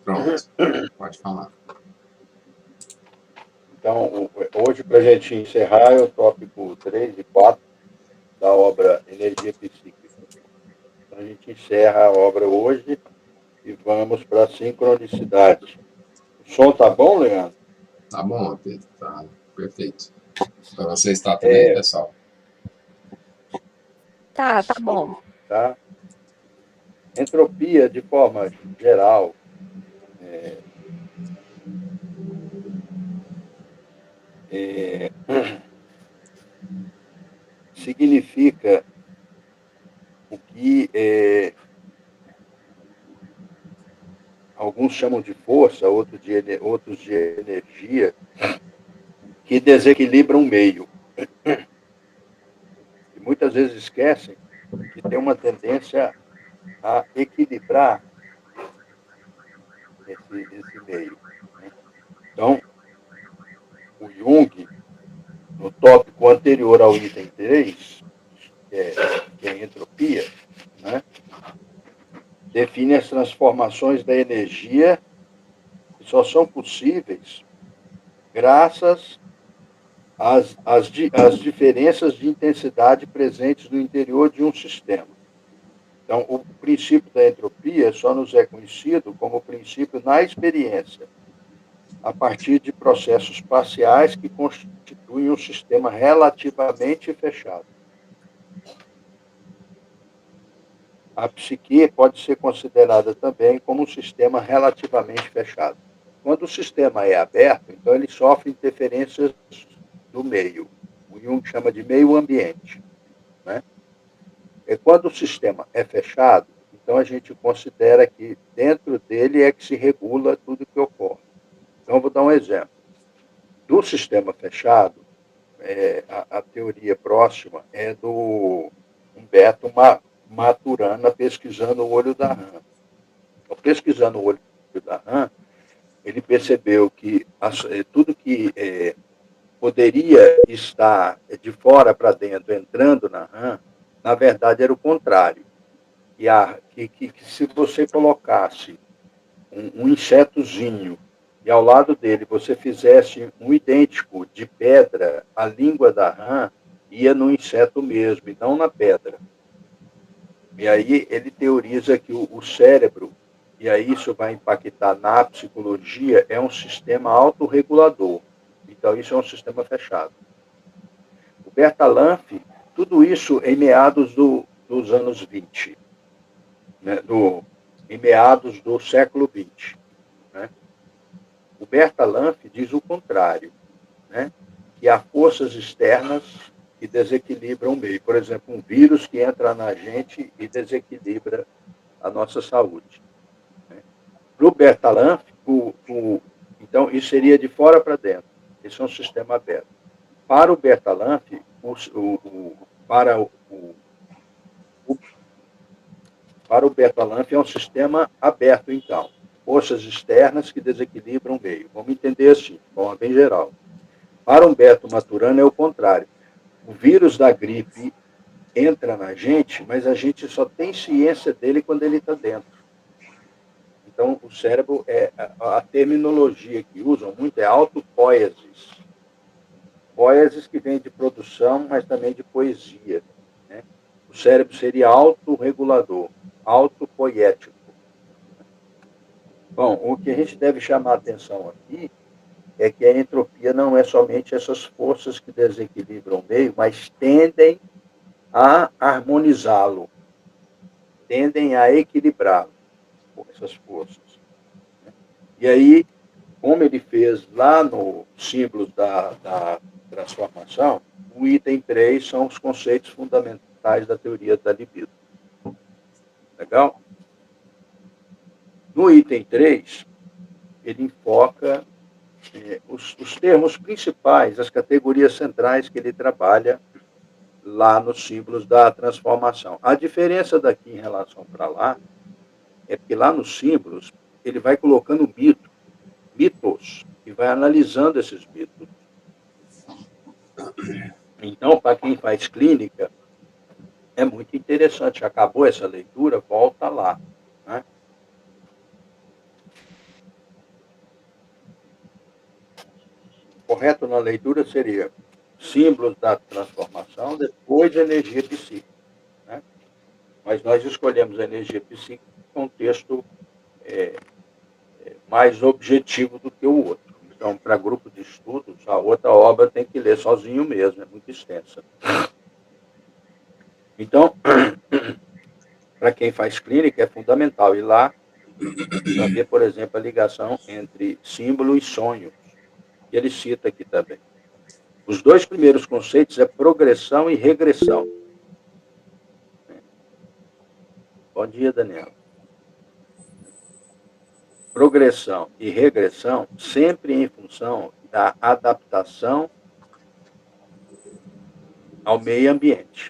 Pronto, pode falar. Então, hoje, para a gente encerrar, é o tópico 3 e 4 da obra Energia Psíquica. Então, a gente encerra a obra hoje e vamos para a sincronicidade. O som tá bom, Leandro? Tá bom, Pedro, tá perfeito. Para você está também, pessoal? Tá bom. Tá? Entropia, de forma geral, significa o que alguns chamam de força, outros de energia, que desequilibra um meio. E muitas vezes esquecem que tem uma tendência a equilibrar esse meio. Né? Então, o Jung, no tópico anterior ao item 3, que é a entropia, né, define as transformações da energia que só são possíveis graças às diferenças de intensidade presentes no interior de um sistema. Então, o princípio da entropia só nos é conhecido como princípio na experiência, a partir de processos parciais que constituem um sistema relativamente fechado. A psique pode ser considerada também como um sistema relativamente fechado. Quando o sistema é aberto, então ele sofre interferências do meio. O Jung chama de meio ambiente. Né? E quando o sistema é fechado, então a gente considera que dentro dele é que se regula tudo que ocorre. Então, eu vou dar um exemplo. Do sistema fechado, a teoria próxima é do Humberto Maturana pesquisando o olho da rã. Então, pesquisando o olho da rã, ele percebeu que tudo que poderia estar de fora para dentro, entrando na rã, na verdade era o contrário. Que se você colocasse um insetozinho e ao lado dele você fizesse um idêntico de pedra, a língua da rã ia no inseto mesmo e não na pedra. E aí ele teoriza que o cérebro, e aí isso vai impactar na psicologia, é um sistema autorregulador. Então isso é um sistema fechado. O Bertalanffy, tudo isso em meados dos anos 20, né, em meados do século 20. Né? O Bertalanffy diz o contrário, né? Que há forças externas que desequilibram o meio. Por exemplo, um vírus que entra na gente e desequilibra a nossa saúde. Né? Para o Bertalanffy, então, isso seria de fora para dentro. Esse é um sistema aberto. Para o Bertalanffy, para o Bertalanffy é um sistema aberto, então. Forças externas que desequilibram o meio. Vamos entender assim, de forma bem geral. Para Humberto Maturana é o contrário. O vírus da gripe entra na gente, mas a gente só tem ciência dele quando ele está dentro. Então, o cérebro, a terminologia que usam muito é autopoiesis. Poiesis que vem de produção, mas também de poesia. Né? O cérebro seria autorregulador, autopoético. Bom, o que a gente deve chamar a atenção aqui é que a entropia não é somente essas forças que desequilibram o meio, mas tendem a harmonizá-lo, tendem a equilibrá-lo, essas forças. E aí, como ele fez lá no Símbolos da Transformação, o item 3 são os conceitos fundamentais da teoria da libido. Legal? No item 3, ele enfoca os termos principais, as categorias centrais que ele trabalha lá nos símbolos da transformação. A diferença daqui em relação para lá é porque lá nos símbolos ele vai colocando mitos, e vai analisando esses mitos. Então, para quem faz clínica, é muito interessante. Acabou essa leitura, volta lá. Né? correto na leitura seria símbolos da transformação, depois energia psíquica, né? Mas nós escolhemos a energia psíquica com um texto mais objetivo do que o outro. Então, para grupo de estudos, a outra obra tem que ler sozinho mesmo, é muito extensa. Então, para quem faz clínica, é fundamental ir lá para ver, por exemplo, a ligação entre símbolo e sonho, que ele cita aqui também. Os dois primeiros conceitos é progressão e regressão. Bom dia, Daniela. Progressão e regressão sempre em função da adaptação ao meio ambiente.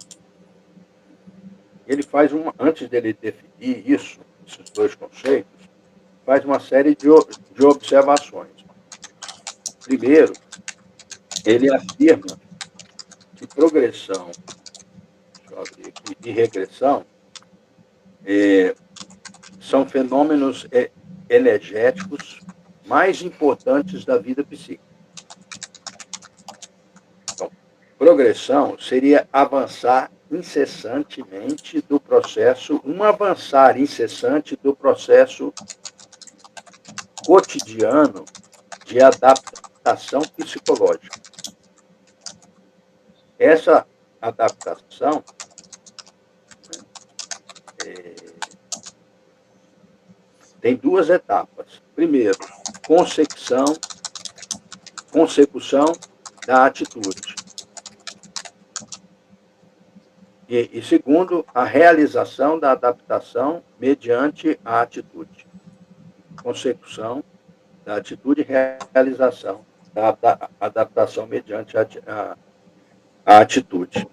Ele faz antes dele definir isso, esses dois conceitos, faz uma série de observações. Primeiro, ele afirma que progressão, deixa eu abrir aqui, e regressão são fenômenos energéticos mais importantes da vida psíquica. Então, progressão seria avançar incessantemente do processo, um avançar incessante do processo cotidiano de adaptação psicológica. Essa adaptação tem duas etapas. Primeiro, consecução da atitude. E segundo, a realização da adaptação mediante a atitude. Consecução da atitude e realização da adaptação mediante a atitude.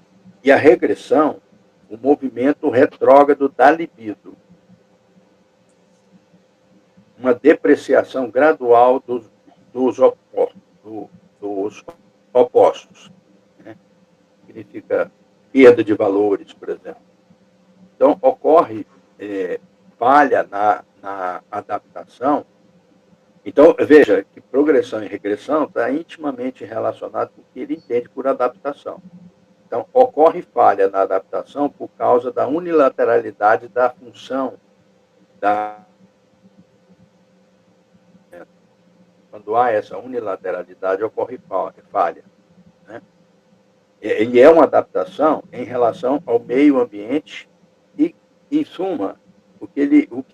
E a regressão, o movimento retrógrado da libido. Uma depreciação gradual dos opostos. Né? Significa perda de valores, por exemplo. Então, ocorre falha na adaptação. Então, veja que progressão e regressão está intimamente relacionado com o que ele entende por adaptação. Então, ocorre falha na adaptação por causa da unilateralidade da função Quando há essa unilateralidade, ocorre falha. Né? E é uma adaptação em relação ao meio ambiente e, em suma, o que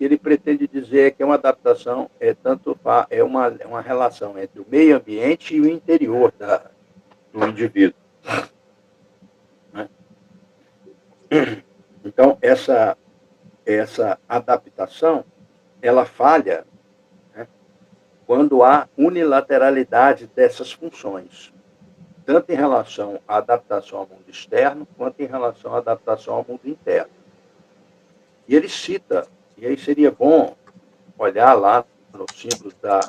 ele pretende dizer é que uma adaptação é uma relação entre o meio ambiente e o interior do indivíduo. Né? Então, essa adaptação, ela falha, né, quando há unilateralidade dessas funções, tanto em relação à adaptação ao mundo externo, quanto em relação à adaptação ao mundo interno. E ele cita, e aí seria bom olhar lá no símbolo da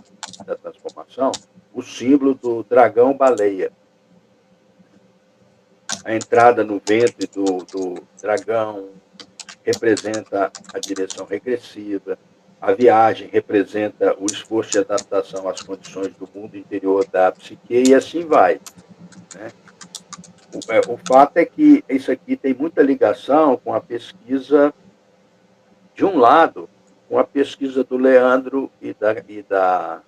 transformação, o símbolo do dragão-baleia. A entrada no ventre do dragão representa a direção regressiva, a viagem representa o esforço de adaptação às condições do mundo interior da psique, e assim vai. Né? O fato é que isso aqui tem muita ligação com a pesquisa, de um lado, com a pesquisa do Leandro e da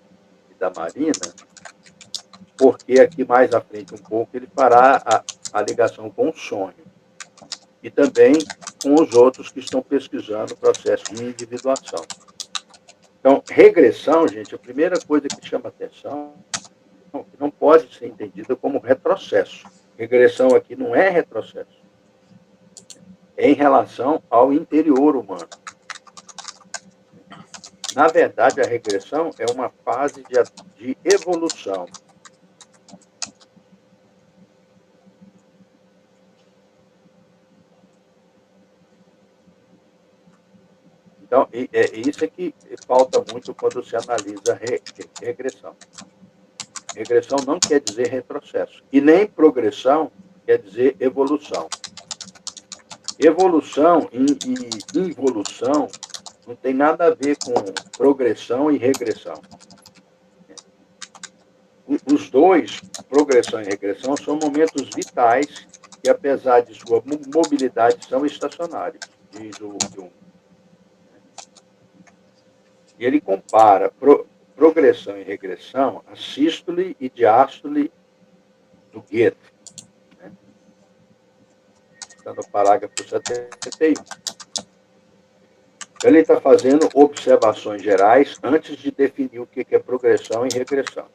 Marina, porque aqui mais à frente um pouco ele fará a ligação com o sonho. E também com os outros que estão pesquisando o processo de individuação. Então, regressão, gente, a primeira coisa que chama atenção é que não pode ser entendida como retrocesso. Regressão aqui não é retrocesso. É em relação ao interior humano. Na verdade, a regressão é uma fase de evolução. Então, isso é que falta muito quando se analisa regressão. Regressão não quer dizer retrocesso. E nem progressão quer dizer evolução. Evolução e involução não tem nada a ver com progressão e regressão. Os dois, progressão e regressão, são momentos vitais que, apesar de sua mobilidade, são estacionários, diz o Jung. E ele compara progressão e regressão a sístole e diástole do Goethe. Né? Está no parágrafo 71. Ele está fazendo observações gerais antes de definir o que é progressão e regressão.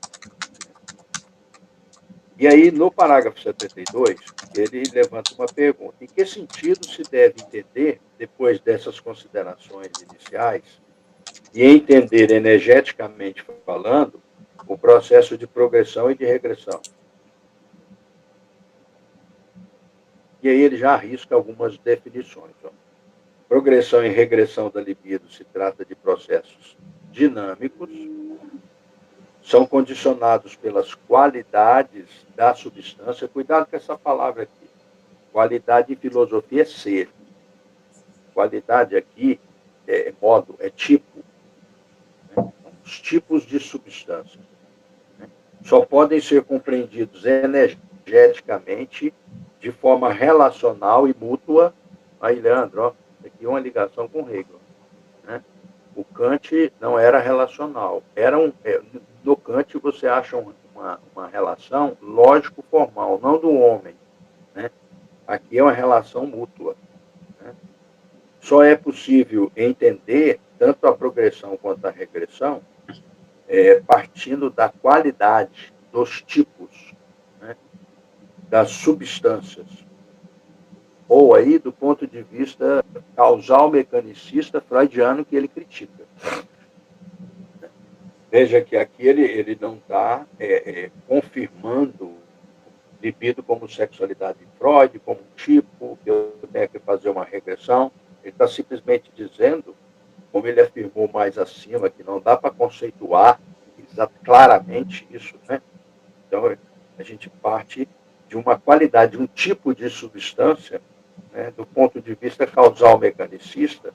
E aí, no parágrafo 72, ele levanta uma pergunta. Em que sentido se deve entender, depois dessas considerações iniciais, e entender energeticamente falando, o processo de progressão e de regressão? E aí ele já arrisca algumas definições. Ó. Progressão e regressão da libido se trata de processos dinâmicos, são condicionados pelas qualidades da substância. Cuidado com essa palavra aqui. Qualidade em filosofia é ser. Qualidade aqui é modo, é tipo. Né? Os tipos de substância. Né? Só podem ser compreendidos energeticamente de forma relacional e mútua. Aí, Leandro, ó, aqui uma ligação com Hegel. Né? O Kant não era relacional. No Kant você acha uma relação lógico-formal, não do homem. Né? Aqui é uma relação mútua. Né? Só é possível entender tanto a progressão quanto a regressão partindo da qualidade dos tipos, né? Das substâncias. Ou aí, do ponto de vista causal mecanicista freudiano que ele critica. Veja que aqui ele não está confirmando libido como sexualidade de Freud, como um tipo, que eu tenho que fazer uma regressão. Ele está simplesmente dizendo, como ele afirmou mais acima, que não dá para conceituar claramente isso, né? Então, a gente parte de uma qualidade, de um tipo de substância, né, do ponto de vista causal mecanicista,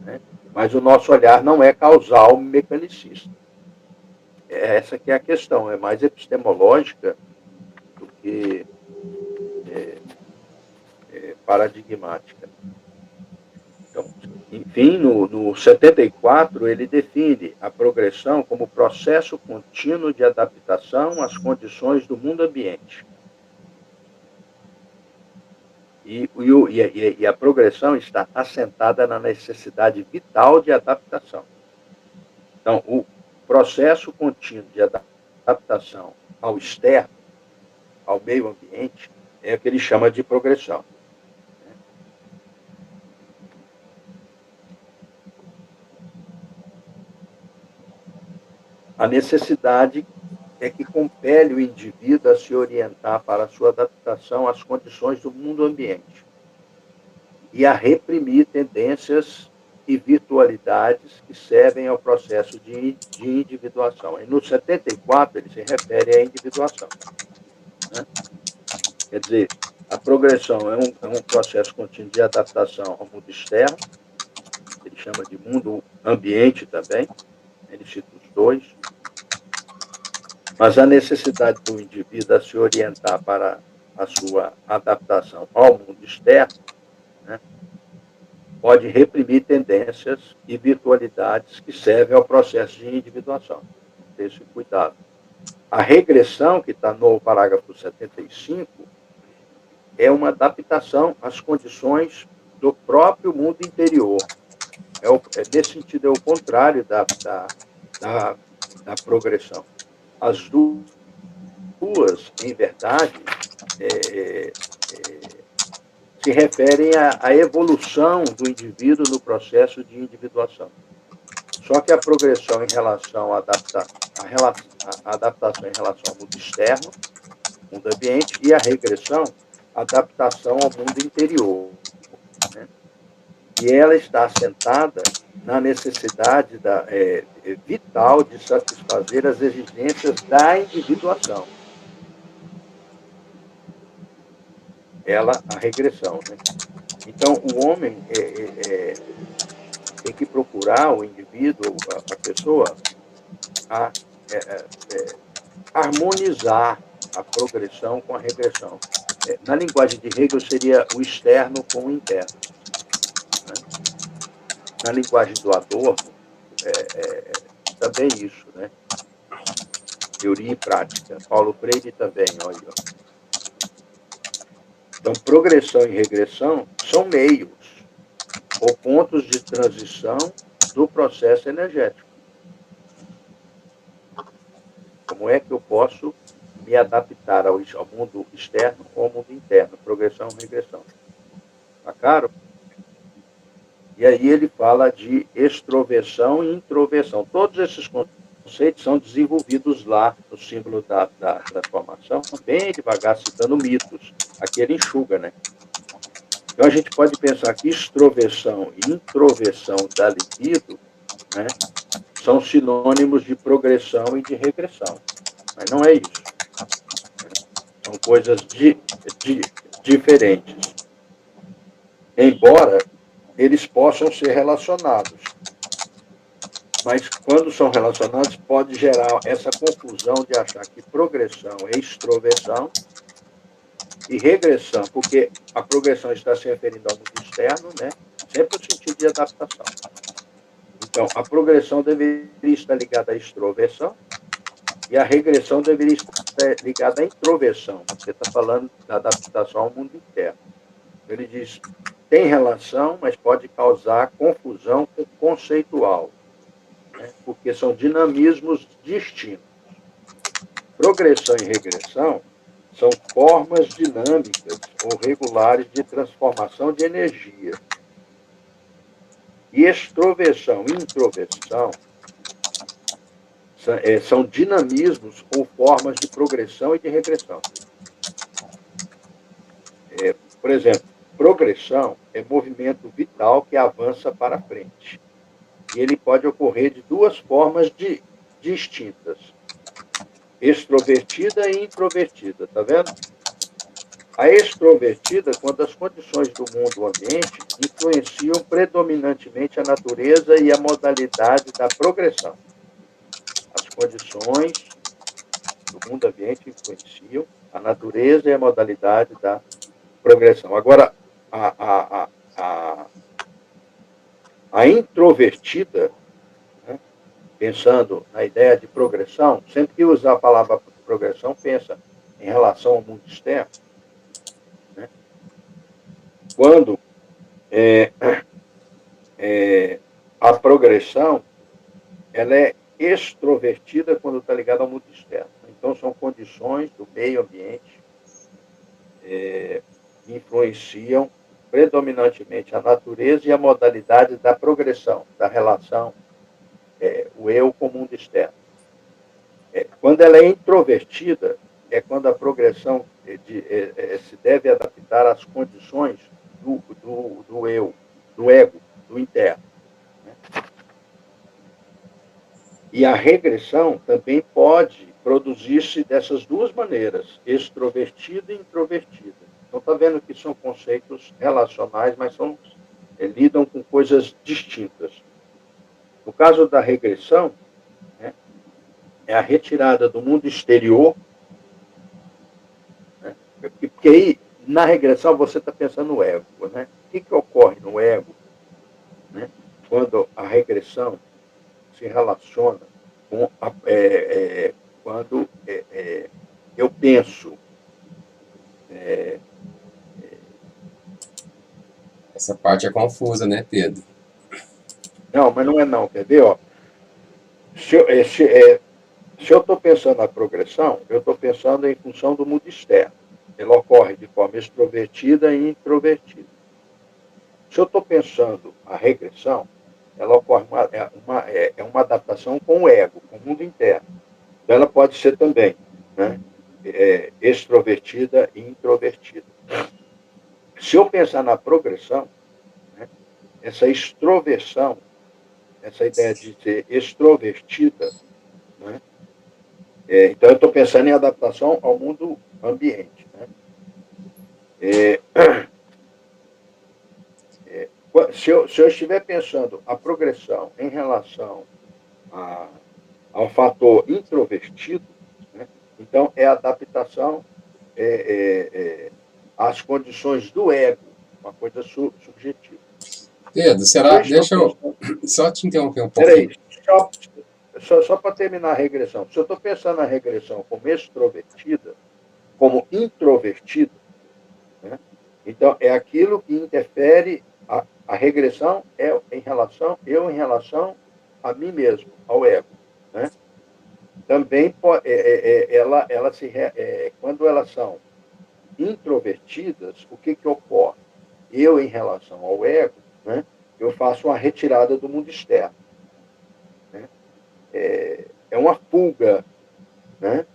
né, mas o nosso olhar não é causal mecanicista. Essa que é a questão, é mais epistemológica do que paradigmática. Então, enfim, no 74, ele define a progressão como processo contínuo de adaptação às condições do mundo ambiente. E a progressão está assentada na necessidade vital de adaptação. Então, o processo contínuo de adaptação ao externo, ao meio ambiente, é o que ele chama de progressão. A necessidade é que compele o indivíduo a se orientar para a sua adaptação às condições do mundo ambiente e a reprimir tendências e virtualidades que servem ao processo de individuação. E no 74 ele se refere à individuação. Né? Quer dizer, a progressão é um processo contínuo de adaptação ao mundo externo, ele chama de mundo ambiente também, ele cita os dois, mas a necessidade do indivíduo a se orientar para a sua adaptação ao mundo externo, né, pode reprimir tendências e virtualidades que servem ao processo de individuação. Ter esse cuidado. A regressão, que está no parágrafo 75, é uma adaptação às condições do próprio mundo interior. Nesse sentido, é o contrário da progressão. As duas, em verdade, se referem à evolução do indivíduo no processo de individuação. Só que a progressão em relação à adaptação em relação ao mundo externo, mundo ambiente, e a regressão, adaptação ao mundo interior. Né? E ela está assentada na necessidade vital de satisfazer as exigências da individuação. A regressão. Né? Então, o homem tem que procurar, o indivíduo, a pessoa, harmonizar a progressão com a regressão. Na linguagem de Hegel, seria o externo com o interno. Né? Na linguagem do Adorno, também isso, né? Teoria e prática. Paulo Freire também, olha. Então, progressão e regressão são meios ou pontos de transição do processo energético. Como é que eu posso me adaptar ao mundo externo ou ao mundo interno? Progressão e regressão. Tá claro? E aí ele fala de extroversão e introversão. Todos esses conceitos são desenvolvidos lá no símbolo da transformação, bem devagar, citando mitos. Aqui ele enxuga, né? Então a gente pode pensar que extroversão e introversão da libido, né, são sinônimos de progressão e de regressão. Mas não é isso. São coisas diferentes. Embora eles possam ser relacionados. Mas quando são relacionados, pode gerar essa confusão de achar que progressão é extroversão e regressão, porque a progressão está se referindo ao mundo externo, né? Sempre no sentido de adaptação. Então, a progressão deveria estar ligada à extroversão e a regressão deveria estar ligada à introversão, porque está falando da adaptação ao mundo interno. Ele diz, tem relação, mas pode causar confusão conceitual, né? Porque são dinamismos distintos. Progressão e regressão são formas dinâmicas ou regulares de transformação de energia. E extroversão e introversão são dinamismos ou formas de progressão e de regressão. Por exemplo, progressão é movimento vital que avança para frente. E ele pode ocorrer de duas formas distintas. Extrovertida e introvertida, tá vendo? A extrovertida, quando as condições do mundo ambiente influenciam predominantemente a natureza e a modalidade da progressão. As condições do mundo ambiente influenciam a natureza e a modalidade da progressão. Agora, a introvertida, né, pensando na ideia de progressão, sempre que usar a palavra progressão, pensa em relação ao mundo externo. Né? Quando a progressão ela é extrovertida quando está ligada ao mundo externo. Então, são condições do meio ambiente que influenciam predominantemente a natureza e a modalidade da progressão, da relação, o eu com o mundo externo. Quando ela é introvertida, é quando a progressão se deve adaptar às condições do eu, do ego, do interno. Né? E a regressão também pode produzir-se dessas duas maneiras, extrovertida e introvertida. Então, está vendo que são conceitos relacionais, mas lidam com coisas distintas. No caso da regressão, né, é a retirada do mundo exterior, né, porque aí, na regressão, você está pensando no ego. Né? O que ocorre no ego, né, quando a regressão se relaciona com quando eu penso. Essa parte é confusa, né, Pedro? Não, mas não é não, quer ver? Ó, se eu estou pensando na progressão, eu estou pensando em função do mundo externo. Ela ocorre de forma extrovertida e introvertida. Se eu estou pensando a regressão, ela ocorre uma adaptação com o ego, com o mundo interno. Então, ela pode ser também, né, extrovertida e introvertida. Se eu pensar na progressão, né, essa extroversão, essa ideia de ser extrovertida, né, então eu estou pensando em adaptação ao mundo ambiente. Né? Se eu estiver pensando a progressão em relação ao fator introvertido, né, Então, é adaptação às condições do ego, uma coisa subjetiva. Pedro, Se eu será? estou Deixa eu pensando. só te interromper um Peraí, pouquinho. só para terminar a regressão. Se eu estou pensando na regressão como extrovertida, como introvertida, né? Então, é aquilo que interfere, a regressão é em relação a mim mesmo, ao ego. Né? Também, ela quando elas são introvertidas, o que ocorre? Eu, em relação ao ego, né, eu faço uma retirada do mundo externo. Né? É uma fuga. Né?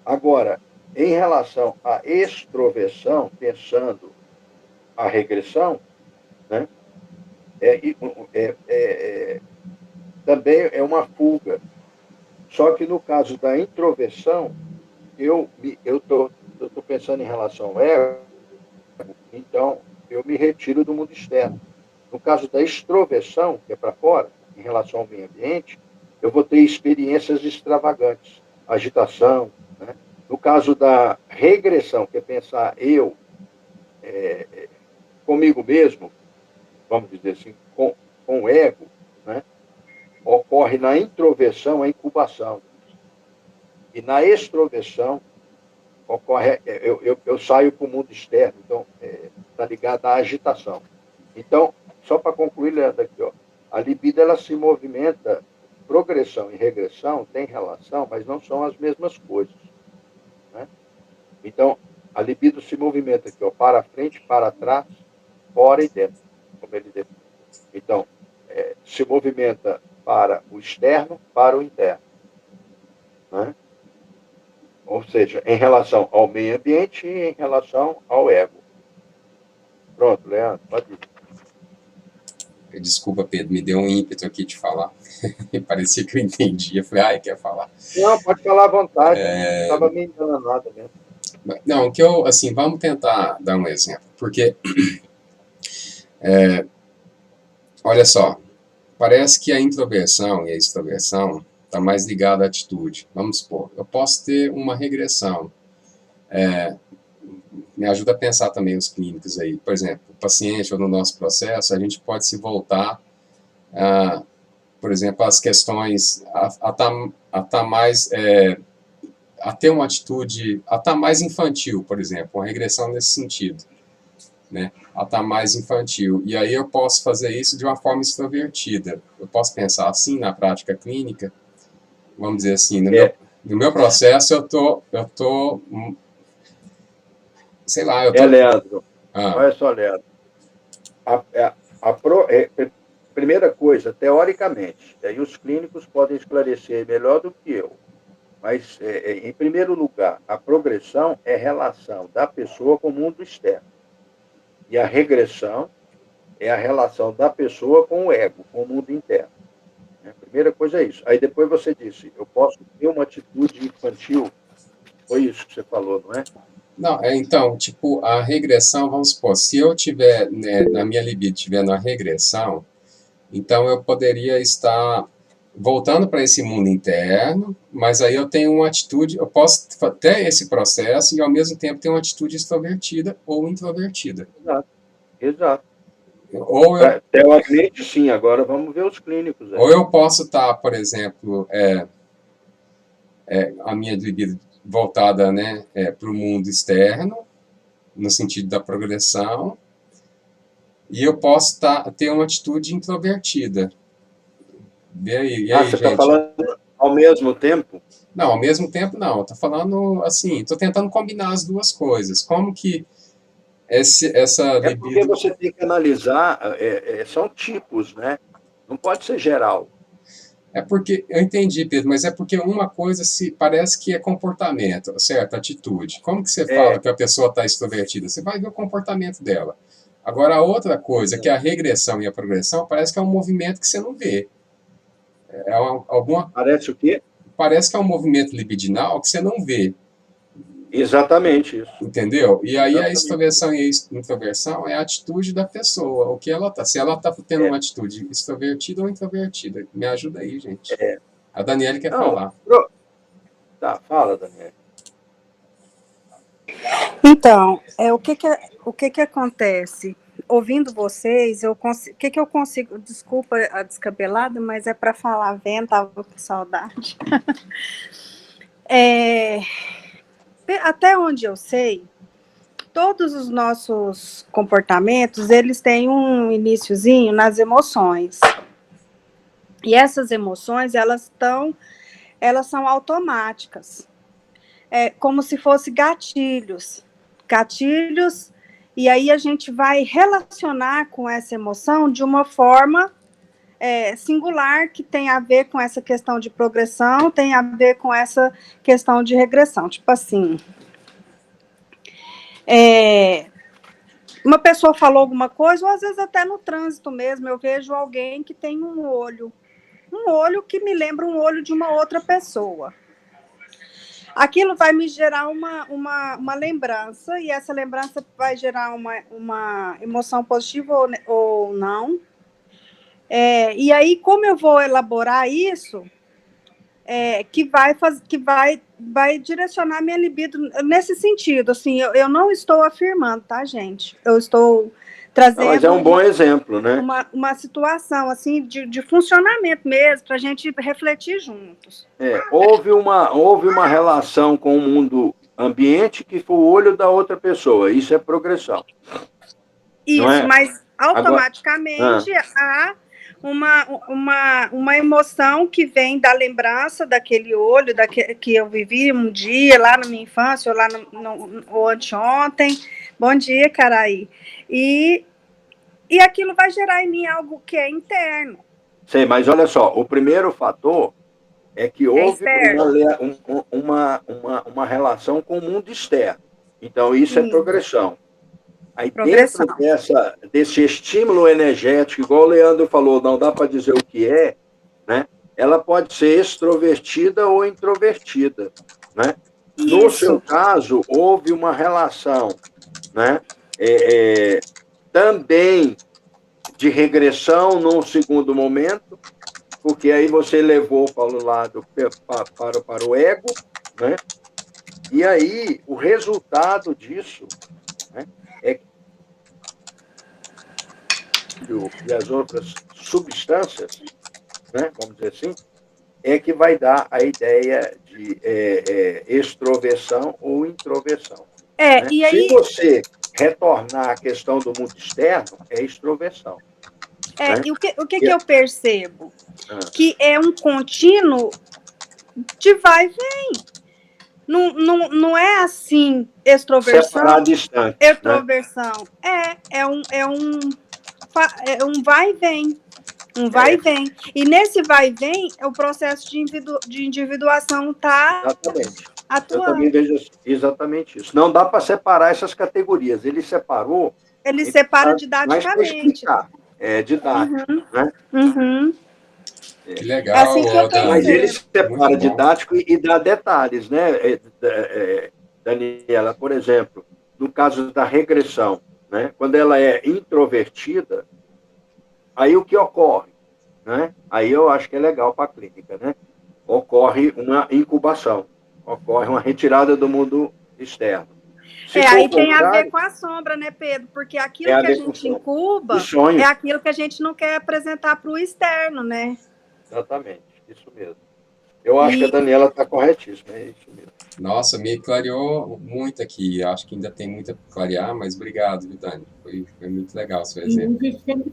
Agora, em relação à extroversão, pensando a regressão, né, é, também é uma fuga. Só que no caso da introversão, eu estou pensando em relação ao ego, então eu me retiro do mundo externo. No caso da extroversão, que é para fora, em relação ao meio ambiente, eu vou ter experiências extravagantes, agitação. Né? No caso da regressão, que é pensar eu comigo mesmo, vamos dizer assim, com o ego, né? Ocorre na introversão a incubação. E na extroversão ocorre, eu saio para o mundo externo, então está ligado à agitação. Então, só para concluir, Leandro, aqui, ó, a libido ela se movimenta, progressão e regressão têm relação, mas não são as mesmas coisas. Né? Então, a libido se movimenta aqui, ó, para frente, para trás, fora e dentro, como ele define. Então, se movimenta para o externo, para o interno. Né? Ou seja, em relação ao meio ambiente e em relação ao ego. Pronto, Leandro, pode ir. Desculpa, Pedro, me deu um ímpeto aqui de falar. Parecia que eu entendia. Falei, ai, quer falar. Não, pode falar à vontade. Estava me enganando mesmo. Não, que eu, assim, vamos tentar dar um exemplo. Porque, olha só, parece que a introversão e a extroversão está mais ligada à atitude. Vamos supor, eu posso ter uma regressão. Me ajuda a pensar também os clínicos aí. Por exemplo, o paciente ou no nosso processo, a gente pode se voltar, por exemplo, às questões, a tá mais, a ter uma atitude, a estar mais infantil, por exemplo, uma regressão nesse sentido. Né, a estar mais infantil. E aí eu posso fazer isso de uma forma extrovertida. Eu posso pensar assim na prática clínica, vamos dizer assim, no meu processo eu tô, sei lá, eu tô... Leandro, Ah, olha só, Leandro. Primeira coisa, teoricamente, aí os clínicos podem esclarecer melhor do que eu, mas, em primeiro lugar, a progressão é relação da pessoa com o mundo externo. E a regressão é a relação da pessoa com o ego, com o mundo interno. A primeira coisa é isso. Aí depois você disse, eu posso ter uma atitude infantil. Foi isso que você falou, não é? não, então, tipo, a regressão, vamos supor, se eu tiver, né, na minha libido, tiver na regressão, então eu poderia estar voltando para esse mundo interno, mas aí eu tenho uma atitude, eu posso ter esse processo e ao mesmo tempo ter uma atitude extrovertida ou introvertida. Exato, exato. Ou eu, Teoricamente, sim. Agora vamos ver os clínicos ou aí. eu posso estar, por exemplo, a minha libido voltada, né, para o mundo externo, no sentido da progressão, e eu posso ter uma atitude introvertida. E aí, Você está gente? falando ao mesmo tempo? Não, ao mesmo tempo não. Estou falando assim, estou tentando combinar as duas coisas. Como que essa É porque libido... você tem que analisar, são tipos, né? Não pode ser geral. É porque, eu entendi, Pedro, mas é porque uma coisa se parece que é comportamento, certo? Atitude. Como que você fala É, que a pessoa está extrovertida? Você vai ver o comportamento dela. Agora, a outra coisa, que é a regressão e a progressão, parece que é um movimento que você não vê. parece o quê? Parece que é um movimento libidinal que você não vê. Exatamente isso. Entendeu? E aí a Exatamente isso. extroversão e a introversão é a atitude da pessoa, o que ela tá. Se ela tá tendo É, uma atitude extrovertida ou introvertida. Me ajuda aí, gente. é. A Daniela quer Não, falar. Tá, fala, Daniela. Então, o que que acontece? Ouvindo vocês, o que que eu consigo, desculpa a descabelada, mas é para falar bem, estava com saudade. Até onde eu sei, todos os nossos comportamentos, eles têm um iniciozinho nas emoções. E essas emoções, elas são automáticas. É como se fossem gatilhos, e aí a gente vai relacionar com essa emoção de uma forma singular, que tem a ver com essa questão de progressão, tem a ver com essa questão de regressão. Tipo assim, uma pessoa falou alguma coisa, ou às vezes até no trânsito mesmo, eu vejo alguém que tem um olho que me lembra um olho de uma outra pessoa. Aquilo vai me gerar uma lembrança, e essa lembrança vai gerar uma emoção positiva ou não. E aí, como eu vou elaborar isso, que vai direcionar minha libido nesse sentido. Assim, eu não estou afirmando, tá, gente? Eu estou trazendo... Mas é um bom exemplo, né? Uma situação, assim, de funcionamento mesmo, para a gente refletir juntos. Houve uma relação com o mundo ambiente que foi o olho da outra pessoa. Isso é progressão. Isso, mas automaticamente há uma emoção que vem da lembrança daquele olho, que eu vivi um dia lá na minha infância, ou lá ou anteontem. Bom dia, Caraí. E aquilo vai gerar em mim algo que é interno. Sei, mas olha só, o primeiro fator é que houve uma relação com o mundo externo. Então, isso é progressão. Aí, dentro desse estímulo energético, igual o Leandro falou, não dá para dizer o que é, né? Ela pode ser extrovertida ou introvertida, né? No seu caso, houve uma relação, né? Também de regressão num segundo momento, porque aí você levou para o lado, para o ego, né? E aí, o resultado disso, né, é que e as outras substâncias, né, vamos dizer assim, é que vai dar a ideia de extroversão ou introversão. Né? E aí... Se você retornar à questão do mundo externo, é extroversão. Né? E o que eu percebo? Que é um contínuo de vai e vem. Não é assim, extroversão, separar distante, extroversão. Né? É um vai e vem. Um vai e vem. E nesse vai e vem, o processo de individuação está atuando. Eu também vejo exatamente isso. Não dá para separar essas categorias. Ele separou... Ele separa didaticamente. É didático, né? Que legal, assim que eu percebo. Mas ele separa didático e dá detalhes, né, Daniela? Por exemplo, no caso da regressão, né, quando ela é introvertida, aí o que ocorre? Né? Aí eu acho que é legal para a clínica, né? Ocorre uma incubação, ocorre uma retirada do mundo externo. Aí tem a ver com a sombra, né, Pedro? Porque aquilo que a gente incuba é aquilo que a gente não quer apresentar para o externo, né? Exatamente, isso mesmo. Eu acho que a Daniela está corretíssima, é isso mesmo. Nossa, me clareou muito aqui. Acho que ainda tem muito a clarear, mas obrigado, viu, Dani? Foi muito legal o seu exemplo.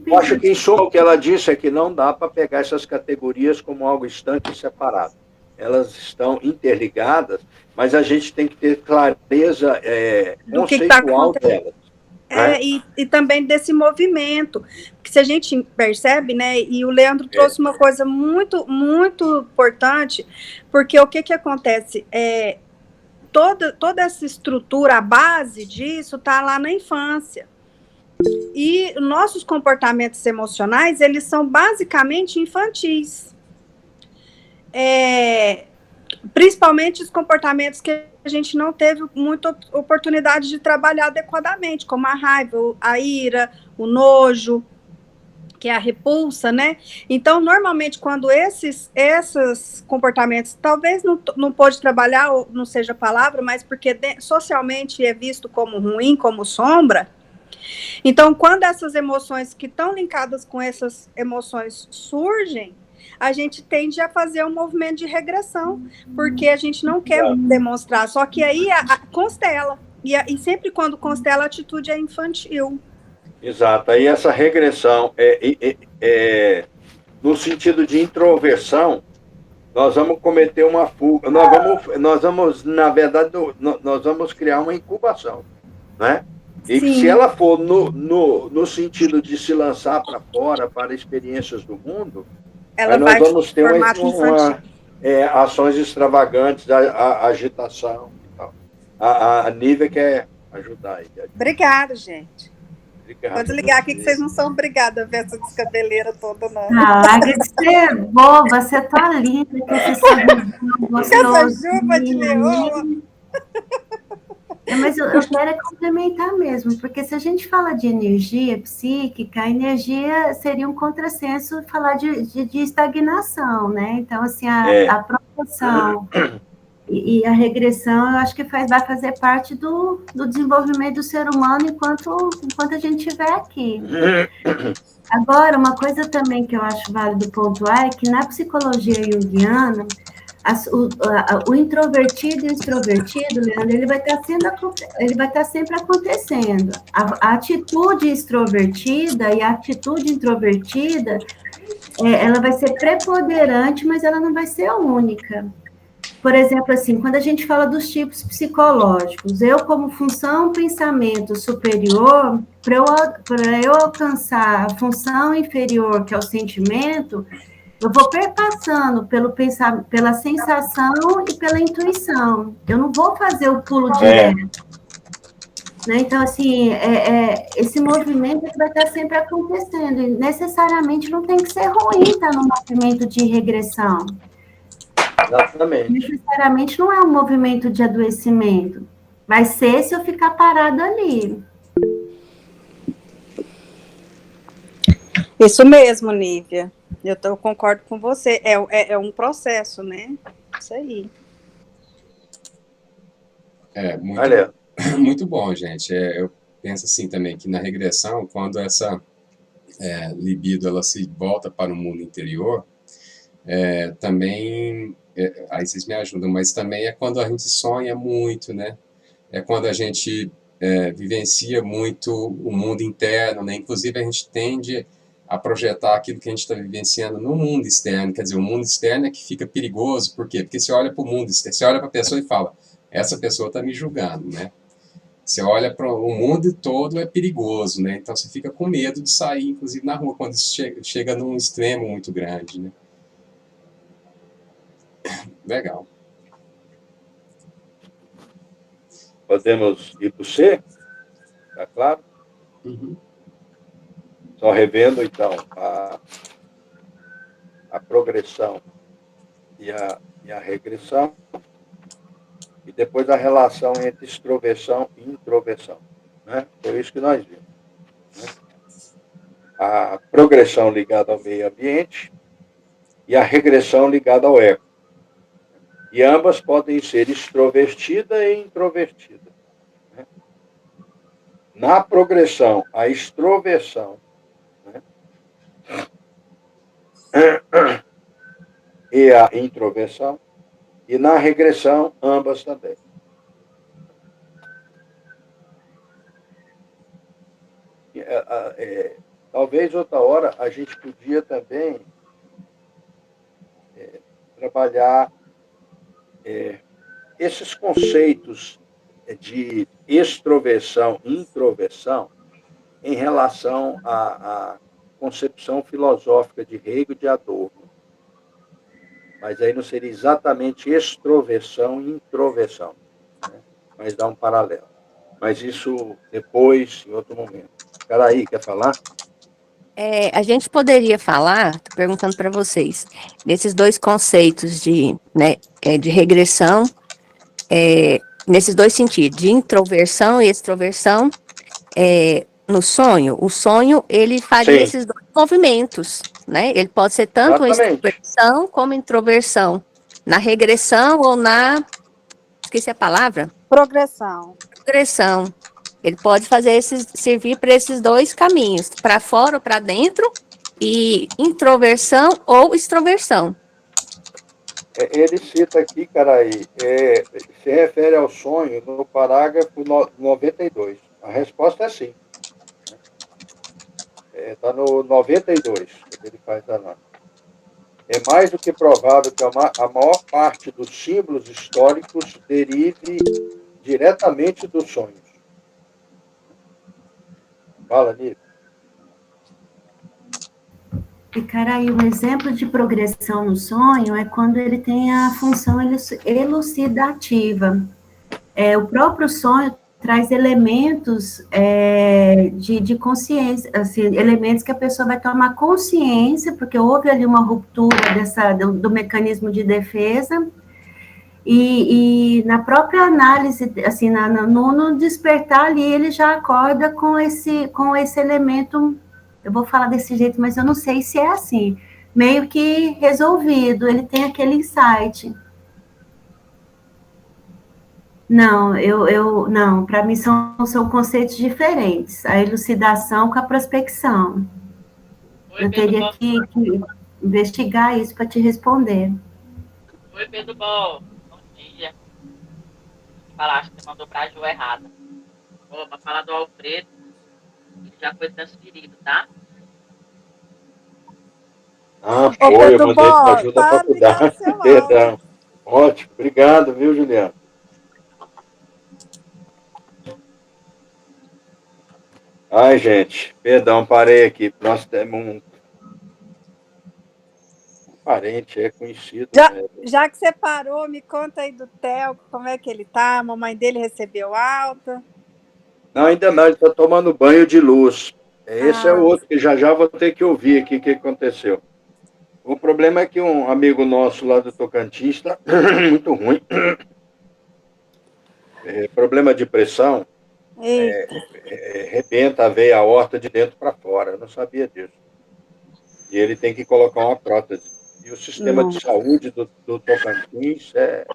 Eu acho que, em suma, o que ela disse é que não dá para pegar essas categorias como algo estanque e separado. Elas estão interligadas, mas a gente tem que ter clareza conceitual delas. E também desse movimento, que se a gente percebe, né, e o Leandro trouxe uma coisa muito, muito importante, porque o que acontece? Toda essa estrutura, a base disso está lá na infância. E nossos comportamentos emocionais, eles são basicamente infantis. Principalmente os comportamentos que a gente não teve muita oportunidade de trabalhar adequadamente, como a raiva, a ira, o nojo, que é a repulsa, né? Então, normalmente, quando esses comportamentos, talvez não pode trabalhar, ou não seja a palavra, mas porque socialmente é visto como ruim, como sombra. Então, quando essas emoções que estão linkadas com essas emoções surgem, a gente tende a fazer um movimento de regressão, porque a gente não quer demonstrar. Só que aí constela. E sempre quando constela, a atitude é infantil. Exato. Aí essa regressão no sentido de introversão, nós vamos cometer uma fuga, nós vamos, na verdade, nós vamos criar uma incubação, né? E Sim. se ela for no sentido de se lançar para fora, para experiências do mundo, Ela aí nós vai vamos ter infantil. ações extravagantes, a agitação e tal. A Nívia quer ajudar aí. Obrigada, gente. Obrigado. Vou desligar aqui que vocês não são obrigados a ver essa descabeleira toda, não. Larga de ser boba, você tá linda com esse sorriso gostoso. Essa juba de leoa. Mas eu quero complementar mesmo, porque se a gente fala de energia psíquica, a energia seria um contrassenso falar de estagnação, né? Então, assim, a proporção e a regressão, eu acho que vai fazer parte do desenvolvimento do ser humano enquanto a gente estiver aqui. Agora, uma coisa também que eu acho válido pontuar é que na psicologia junguiana, o introvertido e o extrovertido, Leandro, ele vai estar sempre acontecendo. A atitude extrovertida e a atitude introvertida, ela vai ser preponderante, mas ela não vai ser única. Por exemplo, assim, quando a gente fala dos tipos psicológicos, eu, como função pensamento superior, para eu alcançar a função inferior, que é o sentimento, eu vou perpassando pela sensação e pela intuição. Eu não vou fazer o pulo direto. Né? Então, assim, esse movimento vai estar sempre acontecendo. E necessariamente não tem que ser ruim estar no movimento de regressão. Exatamente. Necessariamente não é um movimento de adoecimento. Vai ser se eu ficar parada ali. Isso mesmo, Nívia. Eu concordo com você. É um processo, né? Isso aí. Muito bom, gente. Eu penso assim também, que na regressão, quando essa libido ela se volta para o mundo interior, também, aí vocês me ajudam, mas também é quando a gente sonha muito, né? É quando a gente vivencia muito o mundo interno, né? Inclusive a gente tende a projetar aquilo que a gente está vivenciando no mundo externo, quer dizer, o mundo externo é que fica perigoso, por quê? Porque você olha para o mundo externo, você olha para a pessoa e fala, essa pessoa está me julgando, né? Você olha para o mundo todo é perigoso, né? Então você fica com medo de sair, inclusive na rua, quando isso chega num extremo muito grande, né? Legal. Podemos ir para o C? Tá claro? Uhum. Só revendo, então, a progressão e a regressão, e depois a relação entre extroversão e introversão. Né? Foi isso que nós vimos. Né? A progressão ligada ao meio ambiente e a regressão ligada ao ego. E ambas podem ser extrovertida e introvertida. Né? Na progressão, a extroversão, né? E a introversão, e na regressão, ambas também. Talvez outra hora a gente podia também trabalhar esses conceitos de extroversão e introversão em relação à concepção filosófica de Hegel e de Adorno. Mas aí não seria exatamente extroversão e introversão, né? Mas dá um paralelo. Mas isso depois, em outro momento. Caraí, quer falar? A gente poderia falar, estou perguntando para vocês, desses dois conceitos de regressão, nesses dois sentidos, de introversão e extroversão, no sonho, o sonho, ele faria Sim, esses dois movimentos, né? Ele pode ser tanto uma exatamente. extroversão como introversão. Na regressão ou na... Esqueci a palavra? Progressão. Progressão. Ele pode servir para esses dois caminhos, para fora ou para dentro, e introversão ou extroversão. Ele cita aqui, cara, aí, se refere ao sonho no parágrafo 92. A resposta é sim. Está no 92, quando ele faz a análise. É mais do que provável que a maior parte dos símbolos históricos derive diretamente dos sonhos. Fala, Nívia. E, cara, aí um exemplo de progressão no sonho é quando ele tem a função elucidativa. O próprio sonho traz elementos de consciência, assim, elementos que a pessoa vai tomar consciência, porque houve ali uma ruptura do mecanismo de defesa, e na própria análise, assim, no despertar ali, ele já acorda com esse elemento, eu vou falar desse jeito, mas eu não sei se é assim, meio que resolvido, ele tem aquele insight. Não, não, para mim são conceitos diferentes, a elucidação com a prospecção. Oi, Eu Pedro teria Bom. que investigar isso para te responder. Oi, Pedro Bom. Bom dia. Falaste que você mandou pra Ju errada. Pra falar do Alfredo, ele já foi transferido, tá? Ah, Ô, foi, eu Pedro mandei para Bom, ajuda da tá ligado faculdade. seu áudio. Perdão. Ótimo, obrigado, viu, Juliano? Ai, gente, perdão, parei aqui. Nós temos um parente, conhecido. Já que você parou, me conta aí do Theo, como é que ele tá? A mamãe dele recebeu alta? Não, ainda não, ele está tomando banho de luz. Esse é o outro que já vou ter que ouvir aqui o que aconteceu. O problema é que um amigo nosso lá do Tocantins está muito ruim. Problema de pressão, rebenta a veia aorta de dentro para fora. Eu não sabia disso. E ele tem que colocar uma prótese. E o sistema de saúde do Tocantins está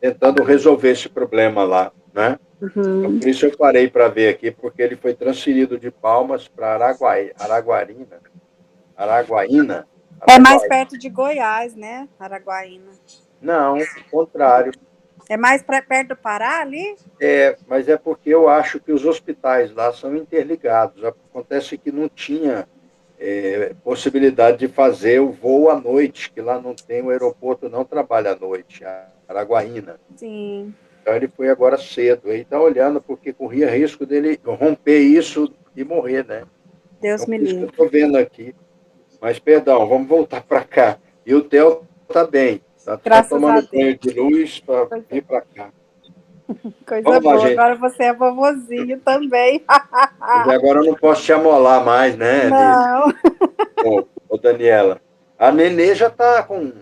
tentando resolver esse problema lá, né? Então, por isso eu parei para ver aqui, porque ele foi transferido de Palmas para Araguaína. É mais perto de Goiás, né? Araguaína. Não, o contrário. É mais perto do Pará ali? Mas é porque eu acho que os hospitais lá são interligados. Acontece que não tinha possibilidade de fazer o voo à noite, que lá não tem, o aeroporto não trabalha à noite, Araguaína. Sim. Então ele foi agora cedo. Aí está olhando, porque corria risco dele romper isso e morrer, né? Deus Então, me por isso que eu livre. estou vendo aqui. Mas, perdão, vamos voltar para cá. E o Theo está bem. Está só Graças a tomando banho Deus. de luz para vir para cá. Coisa Vamos lá, boa. gente. Agora você é vovozinho também. E agora eu não posso te amolar mais, né, Lívia? Não. Ô, Daniela. A Nenê já está com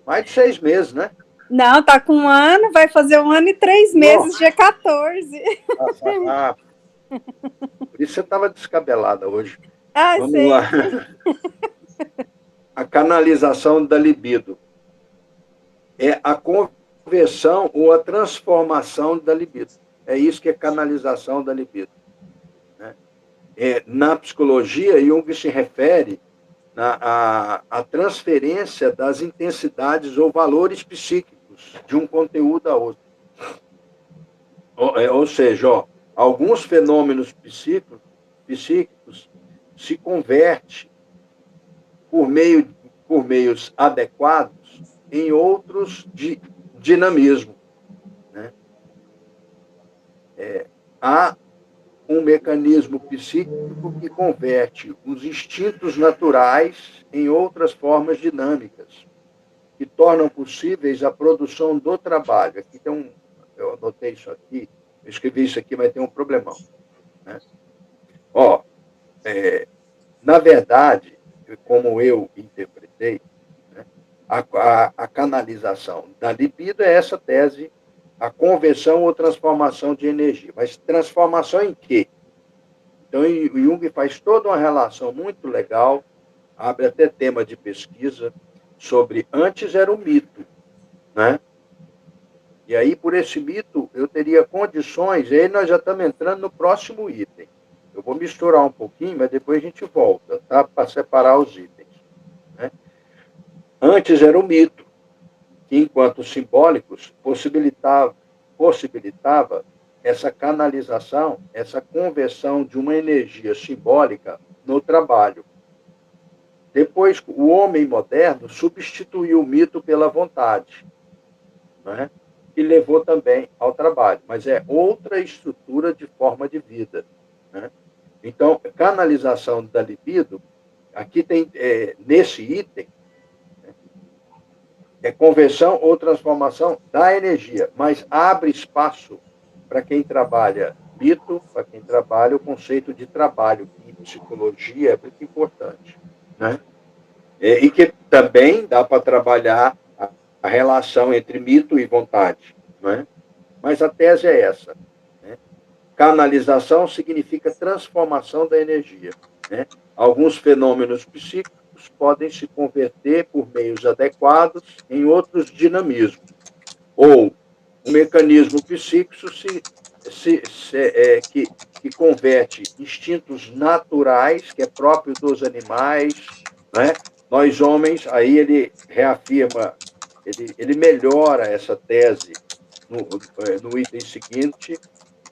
mais de 6 meses, né? Não, tá com 1 ano, vai fazer 1 ano e 3 meses, dia 14. Por isso você estava descabelada hoje. Ai, Vamos sei. lá. A canalização da libido. É a conversão ou a transformação da libido. É isso que é canalização da libido. Né? Na psicologia, Jung se refere à transferência das intensidades ou valores psíquicos de um conteúdo a outro. Ou seja, alguns fenômenos psíquicos se convertem por meios adequados em outros de dinamismo. Né? Há um mecanismo psíquico que converte os instintos naturais em outras formas dinâmicas, que tornam possíveis a produção do trabalho. Aqui tem eu anotei isso aqui, eu escrevi isso aqui, mas tem um problemão. Né? Na verdade, como eu interpretei, né, a canalização da libido é essa tese, a conversão ou transformação de energia. Mas transformação em quê? Então, o Jung faz toda uma relação muito legal, abre até tema de pesquisa sobre antes era um mito, né? E aí, por esse mito, eu teria condições, e aí nós já estamos entrando no próximo item. Eu vou misturar um pouquinho, mas depois a gente volta, tá? Para separar os itens, né? Antes era um mito, que enquanto simbólicos possibilitava essa canalização, essa conversão de uma energia simbólica no trabalho. Depois, o homem moderno substituiu o mito pela vontade, né? E levou também ao trabalho, mas é outra estrutura de forma de vida, né? Então, canalização da libido, aqui tem, nesse item, é conversão ou transformação da energia, mas abre espaço para quem trabalha mito, para quem trabalha o conceito de trabalho, que em psicologia é muito importante, né? E que também dá para trabalhar a relação entre mito e vontade, né? Mas a tese é essa, né? Canalização significa transformação da energia, né? Alguns fenômenos psíquicos podem se converter por meios adequados em outros dinamismos, ou um mecanismo psíquico que converte instintos naturais, que é próprio dos animais, né? Nós homens, aí ele reafirma, ele melhora essa tese no item seguinte,